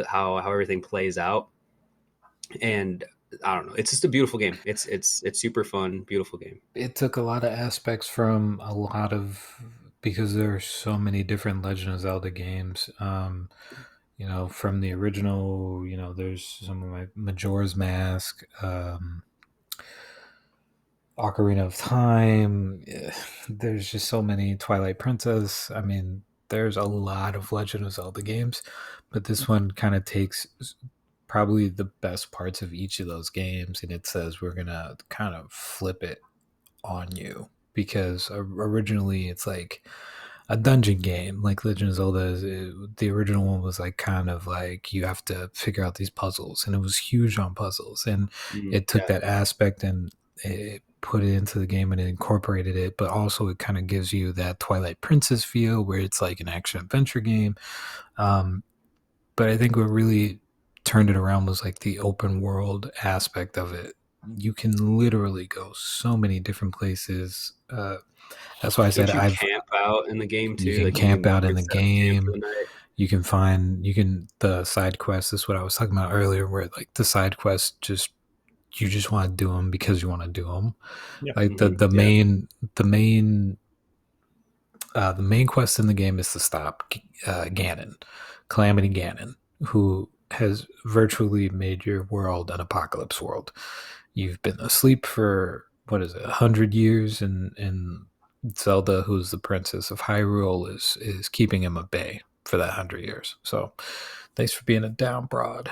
how everything plays out. And I don't know, it's just a beautiful game. It's super fun, beautiful game. It took a lot of aspects from a lot of, because there are so many different Legend of Zelda games. From the original, there's some of my Majora's Mask, Ocarina of Time. There's just so many, Twilight Princess. I mean, there's a lot of Legend of Zelda games, but this one kind of takes probably the best parts of each of those games, and it says we're gonna kind of flip it on you, because originally it's like a dungeon game. Like Legend of Zelda, the original one was like kind of like you have to figure out these puzzles, and it was huge on puzzles, and it took Yeah. that aspect and it put it into the game and it incorporated it, but also it kind of gives you that Twilight Princess feel where it's like an action adventure game. um, but I think what really turned it around was like the open world aspect of it. You can literally go so many different places. That's why I said Don't you camp out in the game you too? can Like you camp can out in the set up camp for game. the night. The side quests. This is what I was talking about earlier, where like the side quests, just you just want to do them because you want to do them. Yeah. Like Yeah. the main quest in the game is to stop Ganon, Calamity Ganon, who has virtually made your world an apocalypse world. You've been asleep for, what is it, 100 years, and Zelda, who's the princess of Hyrule, is keeping him at bay for that 100 years. So, thanks for being a down broad,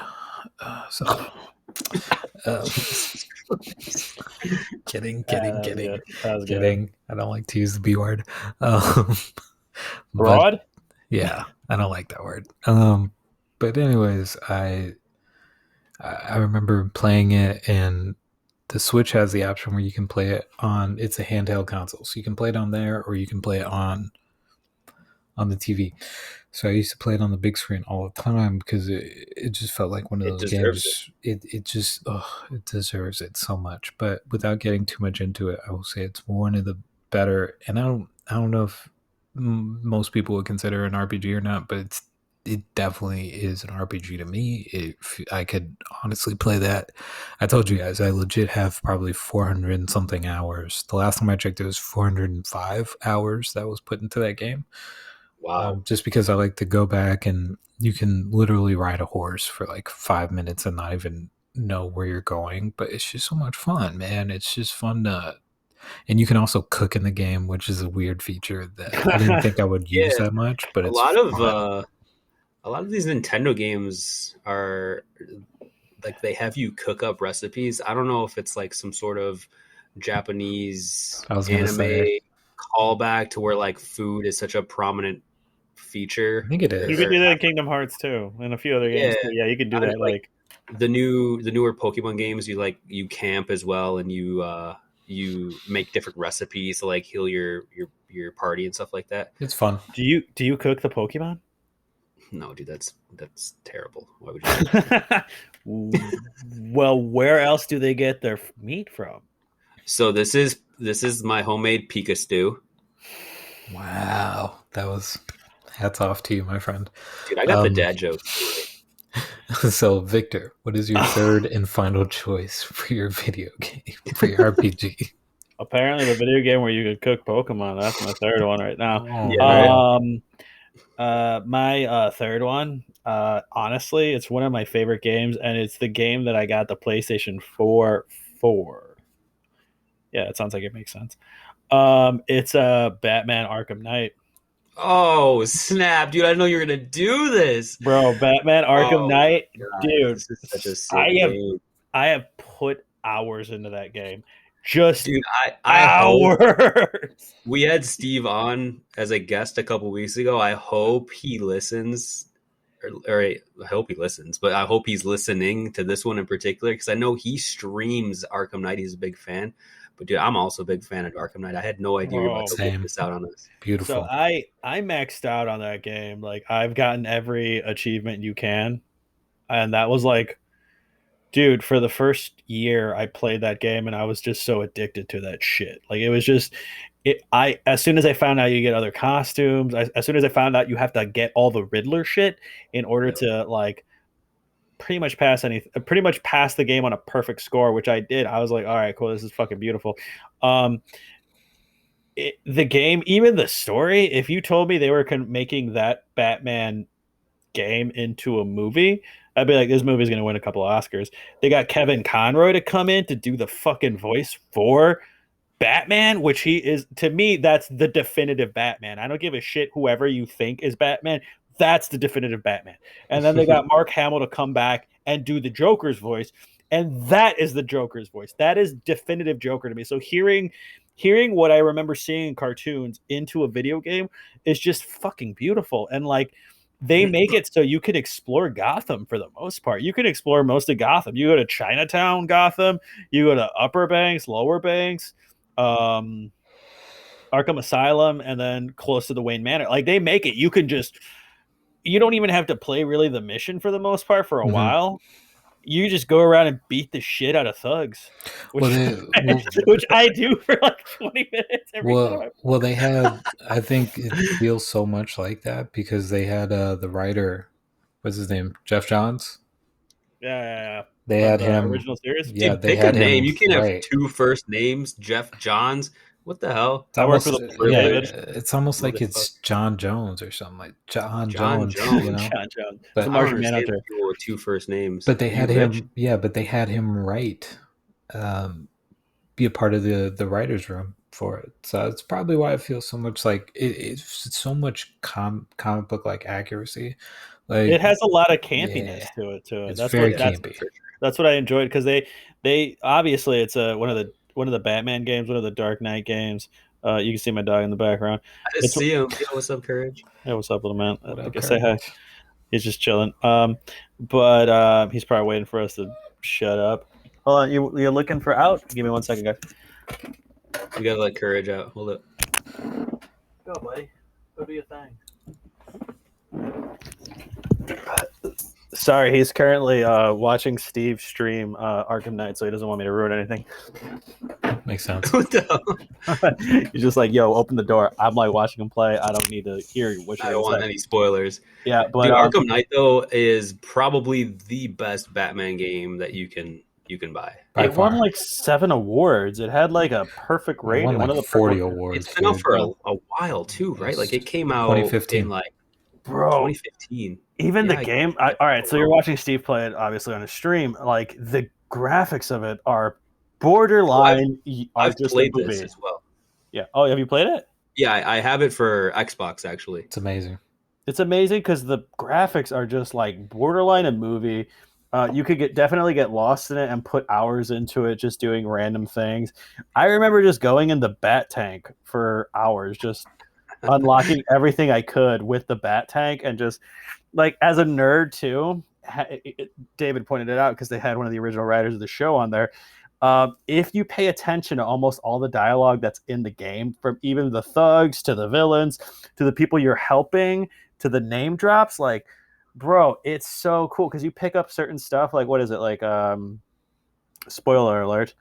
Zelda. Um, kidding, kidding, That was kidding, good. That was good. kidding. I don't like to use the B word. Um, but Broad? yeah, I don't like that word. But anyways, I remember playing it, and the Switch has the option where you can play it on. It's a handheld console, so you can play it on there, or you can play it on the TV. So I used to play it on the big screen all the time because it just felt like one of It those deserves it. games. It just, it deserves it so much. But without getting too much into it, I will say it's one of the better. And I don't know if most people would consider it an RPG or not, but it definitely is an RPG to me. If I could honestly play that, I told you guys I legit have probably 400 and something hours. The last time I checked, it was 405 hours that was put into that game. Wow. Just because I like to go back, and you can literally ride a horse for like 5 minutes and not even know where you're going, but it's just so much fun, man. It's just fun to And you can also cook in the game, which is a weird feature that I didn't think I would use Yeah. that much, but A it's lot of fun. a lot of these Nintendo games are like they have you cook up recipes. I don't know if it's like some sort of Japanese I was gonna anime say, callback to where like food is such a prominent I feature. think it You is. could Or do that in Kingdom Hearts too, and a few other yeah, games too. Yeah, you could do I know, that. like Like, the newer Pokemon games, you camp as well, and you make different recipes to like heal your party and stuff like that. It's fun. do you cook the Pokemon? No, dude, that's terrible. Why would you do that? Well, where else do they get their meat from? So this is my homemade Pika stew. Wow, that was hats off to you, my friend. Dude, I got the dad joke. So, Victor, what is your third and final choice for your video game, for your RPG? Apparently, the video game where you could cook Pokemon. That's my third one right now. Yeah, right. My third one, honestly, it's one of my favorite games, and it's the game that I got the PlayStation 4 for. Yeah, it sounds like it makes sense. It's Batman Arkham Knight. Oh snap, dude! I didn't know you were gonna do this. Bro, Batman Arkham Oh my Knight, God, dude. this is such a I sick have game, I have put hours into that game. Just dude. I hope hours. we had Steve on as a guest a couple weeks ago. I hope he listens, or I hope he listens, but I hope he's listening to this one in particular because I know he streams Arkham Knight. He's a big fan. But dude, I'm also a big fan of Arkham Knight. I had no idea you were about to Same. whip this out on us. Beautiful. So I maxed out on that game. Like, I've gotten every achievement you can, and that was like, dude, for the first year I played that game, and I was just so addicted to that shit. Like, it was just it. I As soon as I found out you get other costumes, as soon as I found out you have to get all the Riddler shit in order to like pretty much pass the game on a perfect score, which I did. I was like, all right, cool, this is fucking beautiful. Um, the game, even the story, if you told me they were making that Batman game into a movie, I'd be like, this movie's going to win a couple of Oscars. They got Kevin Conroy to come in to do the fucking voice for Batman, which he is, to me, that's the definitive Batman. I don't give a shit whoever you think is Batman. That's the definitive Batman. And then they got Mark Hamill to come back and do the Joker's voice. And that is the Joker's voice. That is definitive Joker to me. So hearing what I remember seeing in cartoons into a video game is just fucking beautiful. And like, they make it so you can explore Gotham for the most part. You can explore most of Gotham. You go to Chinatown, Gotham. You go to Upper Banks, Lower Banks, Arkham Asylum, and then close to the Wayne Manor. Like, they make it. You don't even have to play really the mission for the most part for a while. You just go around and beat the shit out of thugs, which I do for like 20 minutes every time. Well, they had. I think it feels so much like that because they had the writer, what's his name, Jeff Johns. Yeah. They had the him. original series. Yeah, Dude, they pick a had name. him. You can't have right. two first names, Jeff Johns. What the hell? It's almost, David. it's almost like it's John Jones or something, like John Jones. You know? John Jones. But It's a I don't Martian understand Manhunter. people with two first names. But they Are had you him. rich? Yeah, but they had him write, be a part of the writers' room for it. So it's probably why it feels so much like it's so much comic book like accuracy. Like, it has a lot of campiness to it too. It's very campy. That's what I enjoyed because they obviously it's one of the Batman games, one of the Dark Knight games. You can see my dog in the background. I just see him. Yo, what's up, Courage? Hey, what's up, little man? What I up, guess say hi. Courage? He's just chilling. But he's probably waiting for us to shut up. Hold on, you're looking for out? Give me 1 second, guys. You gotta let Courage out. Hold up. Go, buddy. Go do your thing. Sorry, he's currently watching Steve stream Arkham Knight, so he doesn't want me to ruin anything. Makes sense. What the hell? He's just like, "Yo, open the door." I'm like watching him play. I don't need to hear what I you're don't want say. any spoilers. Yeah, but Dude, Arkham Knight though is probably the best Batman game that you can buy. it won like 7 awards. It had like a perfect It rating. won like One of the 40 awards. It's been out for a while too, right? Like it came out 2015. in like bro. 2015. Even Yeah, the game. All right, so you're watching Steve play it, obviously on a stream. Like the graphics of it are Borderline are I've just a played this movie. as well. Yeah. Oh, have you played it? Yeah, I have it for Xbox actually. It's amazing. It's amazing because the graphics are just like borderline a movie. You could definitely get lost in it and put hours into it just doing random things. I remember just going in the bat tank for hours, just unlocking everything I could with the bat tank, and just like as a nerd too. David pointed it out because they had one of the original writers of the show on there. If you pay attention to almost all the dialogue that's in the game, from even the thugs to the villains to the people you're helping to the name drops, like, bro, it's so cool because you pick up certain stuff. Like, what is it? Like, spoiler alert,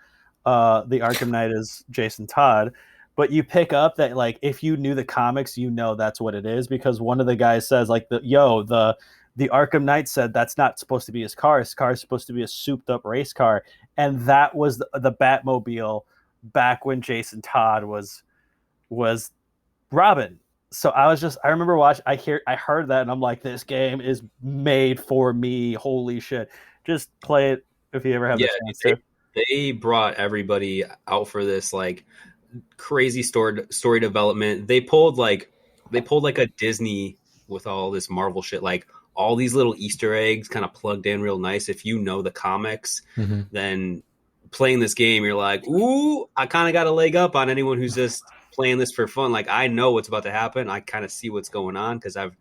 the Arkham Knight is Jason Todd. But you pick up that, like, if you knew the comics, you know that's what it is, because one of the guys says, like, the Arkham Knight said that's not supposed to be his car. His car is supposed to be a souped up race car, and that was the Batmobile back when Jason Todd was Robin. So I remember I heard that, and I'm like, this game is made for me. Holy shit! Just play it if you ever have Yeah, the chance to. they brought everybody out for this like crazy story development. They pulled like a Disney with all this Marvel shit, like all these little Easter eggs kind of plugged in real nice. If you know the comics, Mm-hmm. then playing this game, you're like, ooh, I kind of got a leg up on anyone who's just playing this for fun. Like I know what's about to happen. I kind of see what's going on because I've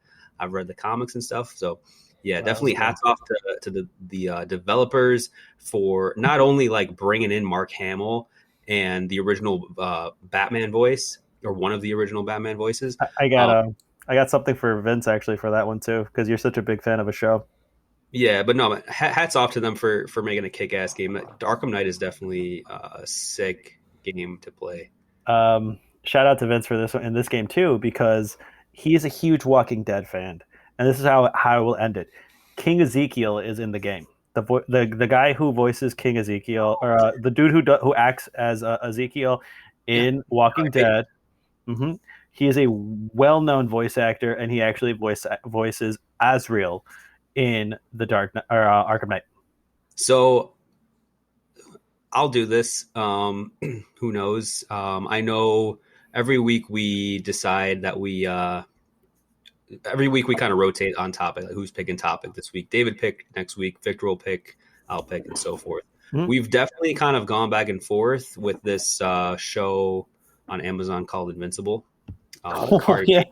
read the comics and stuff. So yeah, definitely hats off to the developers for not only like bringing in Mark Hamill and the original Batman voice, or one of the original Batman voices. I got I got something for Vince actually for that one too, because you're such a big fan of a show. Yeah, but no, hats off to them for making a kick-ass game. Arkham Knight is definitely a sick game to play. Shout out to Vince for this one in this game too, because he's a huge Walking Dead fan, and this is how I will end it. King Ezekiel is in the game. The guy who voices King Ezekiel, or the dude who acts as Ezekiel Yeah. in Walking Dead. Mm-hmm. He is a well-known voice actor, and he actually voices Azrael in the Arkham Knight. So I'll do this. Who knows? I know every week we decide that every week we kind of rotate on topic, like who's picking topic this week. David picked next week, Victor will pick, I'll pick, and so forth. Mhm. We've definitely kind of gone back and forth with this show on Amazon called Invincible. Card yeah.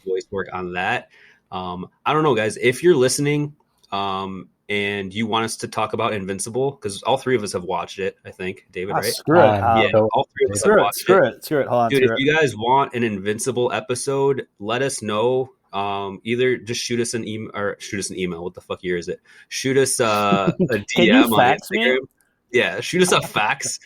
voice work on that. I don't know, guys. If you're listening and you want us to talk about Invincible, because all three of us have watched it, I think, David, right? Screw it. Yeah, all three of us have watched Screw it. Hold on. Dude, if you guys want an Invincible episode, let us know. Either just shoot us an email, or shoot us an email. What the fuck year is it? Shoot us a DM Can you on fax Instagram. me? Yeah, shoot us a fax.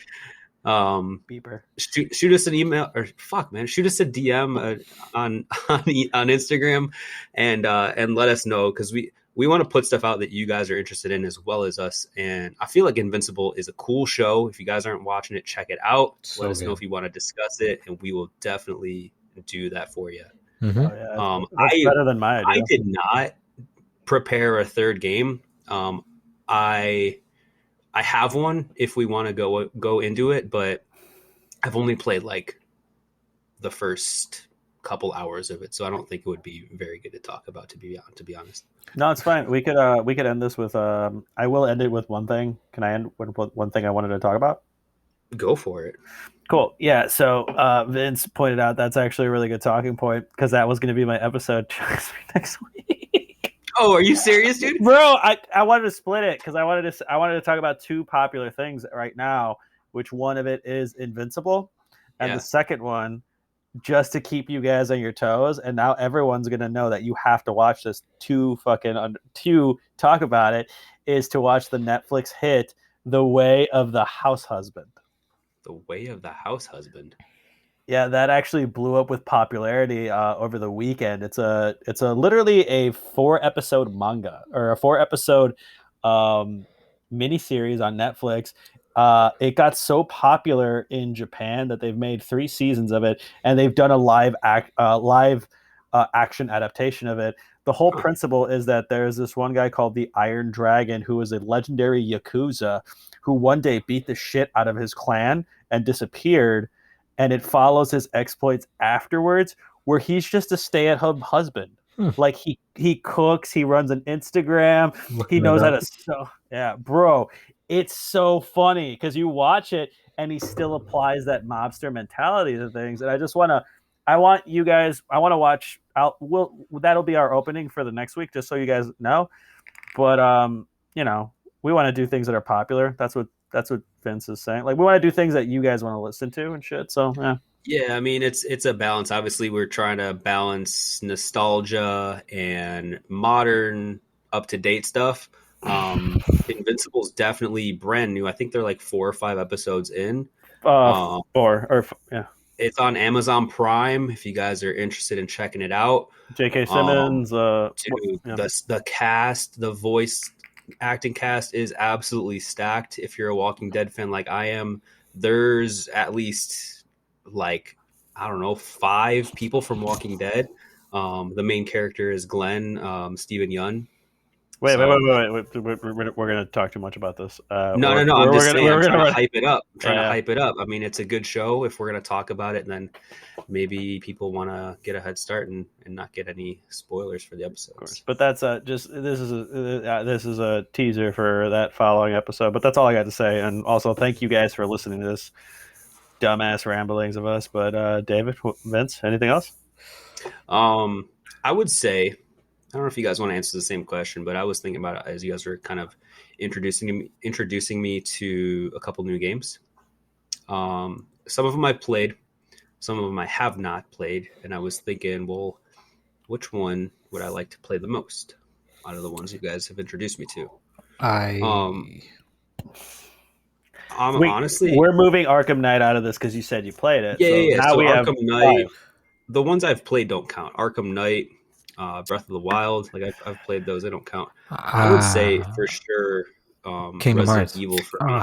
Beeper. Shoot us an email, or fuck, man, shoot us a DM on Instagram, and let us know, because we want to put stuff out that you guys are interested in as well as us. And I feel like Invincible is a cool show. If you guys aren't watching it, check it out. So let us good. know if you want to discuss it, and we will definitely do that for you. Mm-hmm. Oh, yeah, that's better than my idea. I did not prepare a third game. I have one if we want to go into it, but I've only played like the first couple hours of it, so I don't think it would be very good to talk about, to be honest. No, it's fine. We could end this with I will end it with one thing. Can I end with one thing I wanted to talk about? Go for it. Cool. Yeah. So Vince pointed out that's actually a really good talking point, because that was going to be my episode next week. Oh, are you serious, dude? Bro, I wanted to split it because I wanted to talk about two popular things right now, which one of it is Invincible, and the second one, just to keep you guys on your toes, and now everyone's going to know that you have to watch this to talk about it, is to watch the Netflix hit The Way of the House Husband. The Way of the House Husband. Yeah, that actually blew up with popularity over the weekend. It's a literally a 4-episode manga, or a 4-episode miniseries on Netflix. It got so popular in Japan that they've made 3 seasons of it, and they've done a live action adaptation of it. The whole principle is that there's this one guy called the Iron Dragon who is a legendary Yakuza who one day beat the shit out of his clan and disappeared, and it follows his exploits afterwards, where he's just a stay-at-home husband. Like he cooks, he runs an Instagram, he knows how to yeah, bro. It's so funny because you watch it and he still applies that mobster mentality to things. And I want you guys, I want to watch that'll be our opening for the next week, just so you guys know. But you know, we want to do things that are popular. That's what Vince is saying. Like, we want to do things that you guys want to listen to and shit. So yeah. Yeah, I mean it's a balance. Obviously, we're trying to balance nostalgia and modern, up to date stuff. Invincible's definitely brand new. I think they're like 4 or 5 episodes in. Yeah. It's on Amazon Prime if you guys are interested in checking it out. J.K. Simmons, dude, the cast, the voice acting cast is absolutely stacked. If you're a Walking Dead fan like I am, there's at least like, I don't know, 5 people from Walking Dead. The main character is Glenn, Stephen Yun. Wait. We're going to talk too much about this. No. I'm just saying, I'm trying to hype it up. I'm trying to hype it up. I mean, it's a good show. If we're going to talk about it, then maybe people want to get a head start and not get any spoilers for the episodes. But that's this is a teaser for that following episode. But that's all I got to say. And also, thank you guys for listening to this dumbass ramblings of us. But David, Vince, anything else? I would say, I don't know if you guys want to answer the same question, but I was thinking about it as you guys were kind of introducing me to a couple new games. Some of them I played, some of them I have not played, and I was thinking, well, which one would I like to play the most out of the ones you guys have introduced me to? Honestly, we're moving Arkham Knight out of this because you said you played it. Yeah. Now so we Arkham Knight, 5. The ones I've played don't count. Arkham Knight, Breath of the Wild, like I've played those. They don't count. I would say for sure, Kingdom Hearts. Evil for me.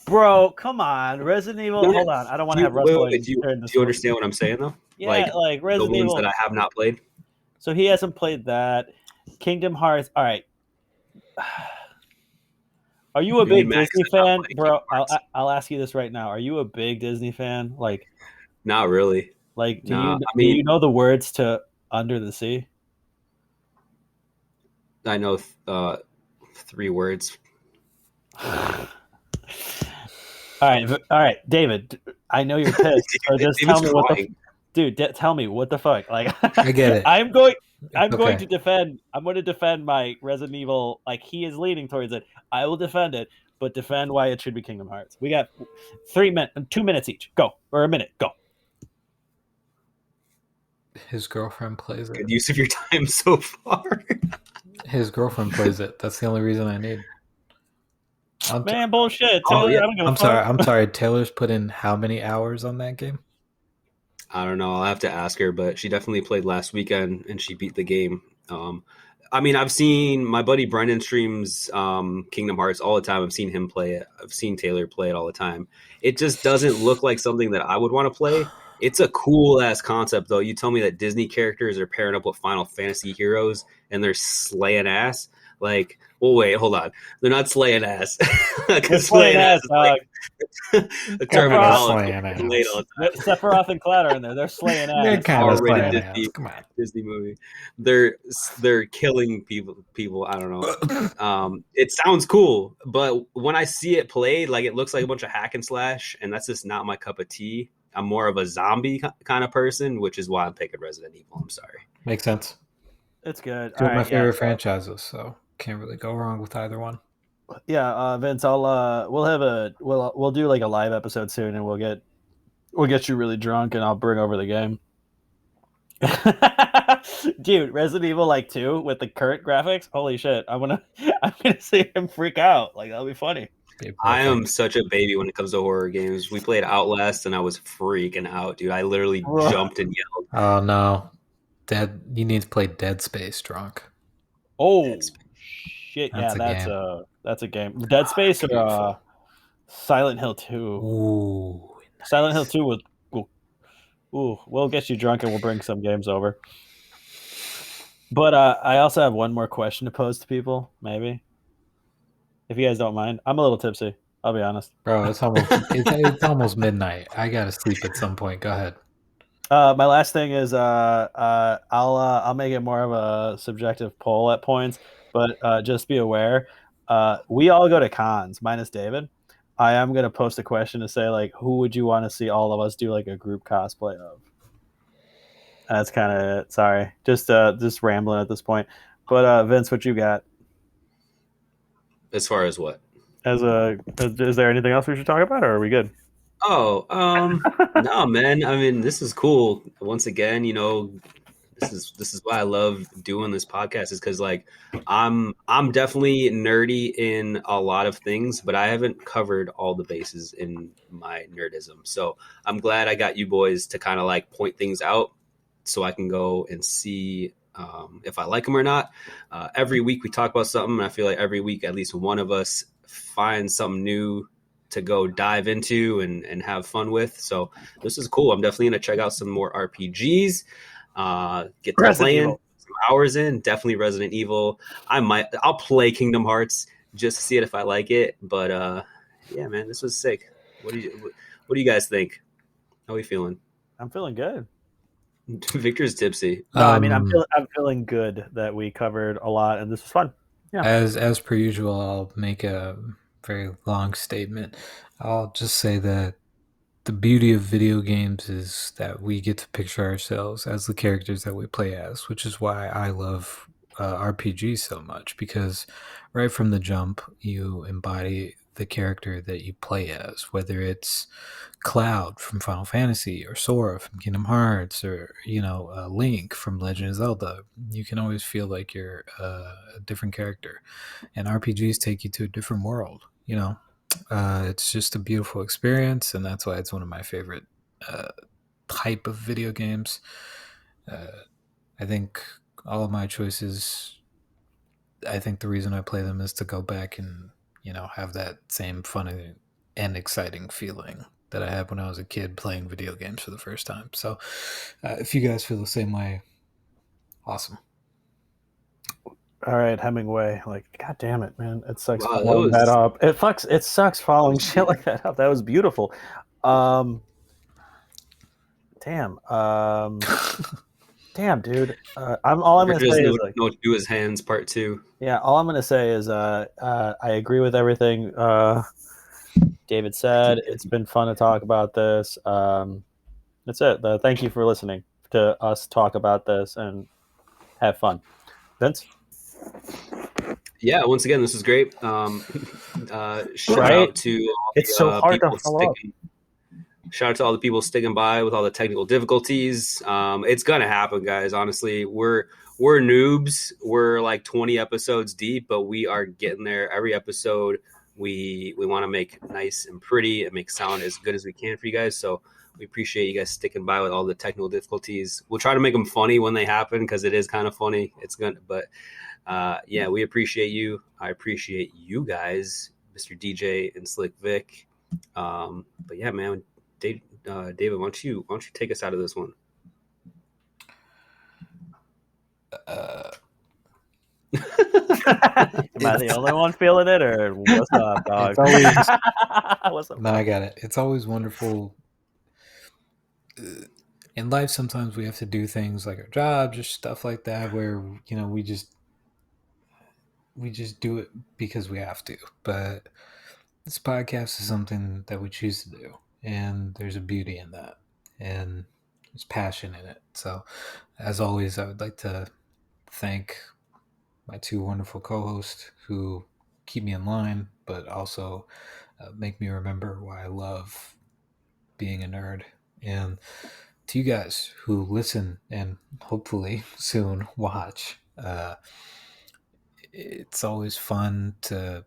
Bro, come on, Resident Evil. Hold on, I don't want to have wrestling. Do you understand what I'm saying though? Yeah, like Resident the ones Evil that I have not played. So he hasn't played that. Kingdom Hearts. All right. Are you a big Disney fan, bro? I'll ask you this right now. Are you a big Disney fan? Like, not really. Like, do you know the words to Under the Sea? I know 3 words. All right, David. I know you're pissed. So just tell me tell me what the fuck. Like, I get it. I'm going to defend. I'm going to defend my Resident Evil. Like, he is leaning towards it. I will defend it, but defend why it should be Kingdom Hearts. We got 2 minutes each. Go, or a minute. Go. His girlfriend plays it. Good use of your time so far. His girlfriend plays it. That's the only reason I need. Man, bullshit. I'm sorry. Taylor's put in how many hours on that game? I don't know. I'll have to ask her, but she definitely played last weekend and she beat the game. I mean, I've seen my buddy Brendan streams Kingdom Hearts all the time. I've seen him play it. I've seen Taylor play it all the time. It just doesn't look like something that I would want to play. It's a cool ass concept, though. You tell me that Disney characters are pairing up with Final Fantasy heroes and they're slaying ass. Like, well, wait, hold on. They're not slaying ass. Because slaying ass is like a terminology. Sephiroth and Cloud are in there. They're slaying ass. They're kind of slaying Disney, ass. Come on. Disney movie. They're killing people. I don't know. It sounds cool, but when I see it played, like, it looks like a bunch of hack and slash, and that's just not my cup of tea. I'm more of a zombie kind of person, which is why I'm picking Resident Evil. I'm sorry. Makes sense. It's good. Two of my favorite franchises, so can't really go wrong with either one. Yeah, Vince, we'll do like a live episode soon, and we'll get you really drunk, and I'll bring over the game. Dude, Resident Evil 2 with the current graphics, holy shit! I'm gonna see him freak out. Like, that'll be funny. I am such a baby when it comes to horror games. We played Outlast, and I was freaking out, dude. I literally jumped and yelled. Oh no, you need to play Dead Space drunk. Oh shit! That's a game. Dead Space or Silent Hill 2. Ooh, nice. Silent Hill 2 was cool. Ooh, we'll get you drunk and we'll bring some games over. But I also have one more question to pose to people, maybe, if you guys don't mind. I'm a little tipsy. I'll be honest. Bro, it's almost midnight. I gotta sleep at some point. Go ahead. My last thing is I'll make it more of a subjective poll at points, but just be aware, we all go to cons minus David. I am gonna post a question to say like, who would you want to see all of us do like a group cosplay of? That's kind of it. Sorry, just rambling at this point. But Vince, what you got? As far as what? Is there anything else we should talk about, or are we good? Oh, no, man. I mean, this is cool. Once again, this is why I love doing this podcast is because like I'm definitely nerdy in a lot of things, but I haven't covered all the bases in my nerdism. So I'm glad I got you boys to kind of like point things out so I can go and see if I like them or not. Every week we talk about something, and I feel like every week at least one of us finds something new to go dive into and have fun with. So this is cool. I'm definitely going to check out some more RPGs, get to Resident playing Evil. some hours in. Definitely Resident Evil. I'll play Kingdom Hearts just to see it if I like it. But yeah, man, this was sick. What do you guys think? How are we feeling? I'm feeling good. Victor's tipsy. No, I mean I'm feeling good that we covered a lot and this was fun. Yeah. As per usual, I'll make a very long statement. I'll just say that the beauty of video games is that we get to picture ourselves as the characters that we play as, which is why I love RPGs so much because right from the jump, you embody the character that you play as, whether it's Cloud from Final Fantasy or Sora from Kingdom Hearts or, Link from Legend of Zelda. You can always feel like you're a different character. And RPGs take you to a different world, it's just a beautiful experience, and that's why it's one of my favorite uh, type of video games. Uh, I think all of my choices. I think the reason I play them is to go back and have that same fun and exciting feeling that I had when I was a kid playing video games for the first time. So, if you guys feel the same way, awesome. All right, Hemingway. Like, god damn it, man. It sucks Wow, following that up. It sucks following shit like that up. That was beautiful. Um damn. Damn, dude. I'm gonna Victor doesn't say know, is like, know what to do with his hands. Part two. yeah, all I'm gonna say is I agree with everything David said. It's been fun to talk about this. That's it. Thank you for listening to us talk about this and have fun. Vince? Yeah, once again, this is great. Shout Right? out to all It's so hard to people follow up. sticking. Shout out to all the people sticking by with all the technical difficulties. It's gonna happen, guys. Honestly, we're noobs. We're like 20 episodes deep, but we are getting there. Every episode, we want to make nice and pretty and make sound as good as we can for you guys. So we appreciate you guys sticking by with all the technical difficulties. We'll try to make them funny when they happen because it is kind of funny. It's gonna, but yeah, we appreciate you. I appreciate you guys, Mr. DJ and Slick Vic. But yeah, man, David, why don't you take us out of this one? Uh, Am I the only one feeling it, or what's up, dog? It's always What's up? no, I got it. It's always wonderful. In life, sometimes we have to do things like our jobs or stuff like that, where we just do it because we have to. But this podcast is something that we choose to do, and there's a beauty in that, and there's passion in it. So, as always, I would like to thank my two wonderful co-hosts who keep me in line, but also make me remember why I love being a nerd. And to you guys who listen and hopefully soon watch, it's always fun to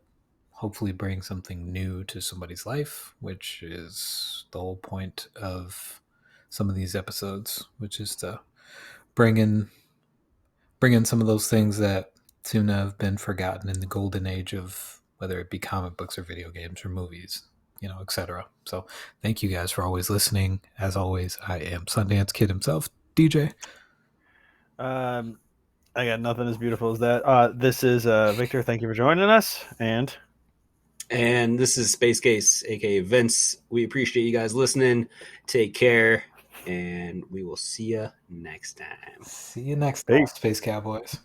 hopefully bring something new to somebody's life, which is the whole point of some of these episodes, which is to bring in some of those things that soon have been forgotten in the golden age of whether it be comic books or video games or movies. etc. So thank you guys for always listening. As always, I am Sundance Kid himself, DJ. I got nothing as beautiful as that. This is Victor. Thank you for joining us. And this is Space Case, aka Vince. We appreciate you guys listening. Take care, and we will see you next time. See you next time, peace. Space Cowboys.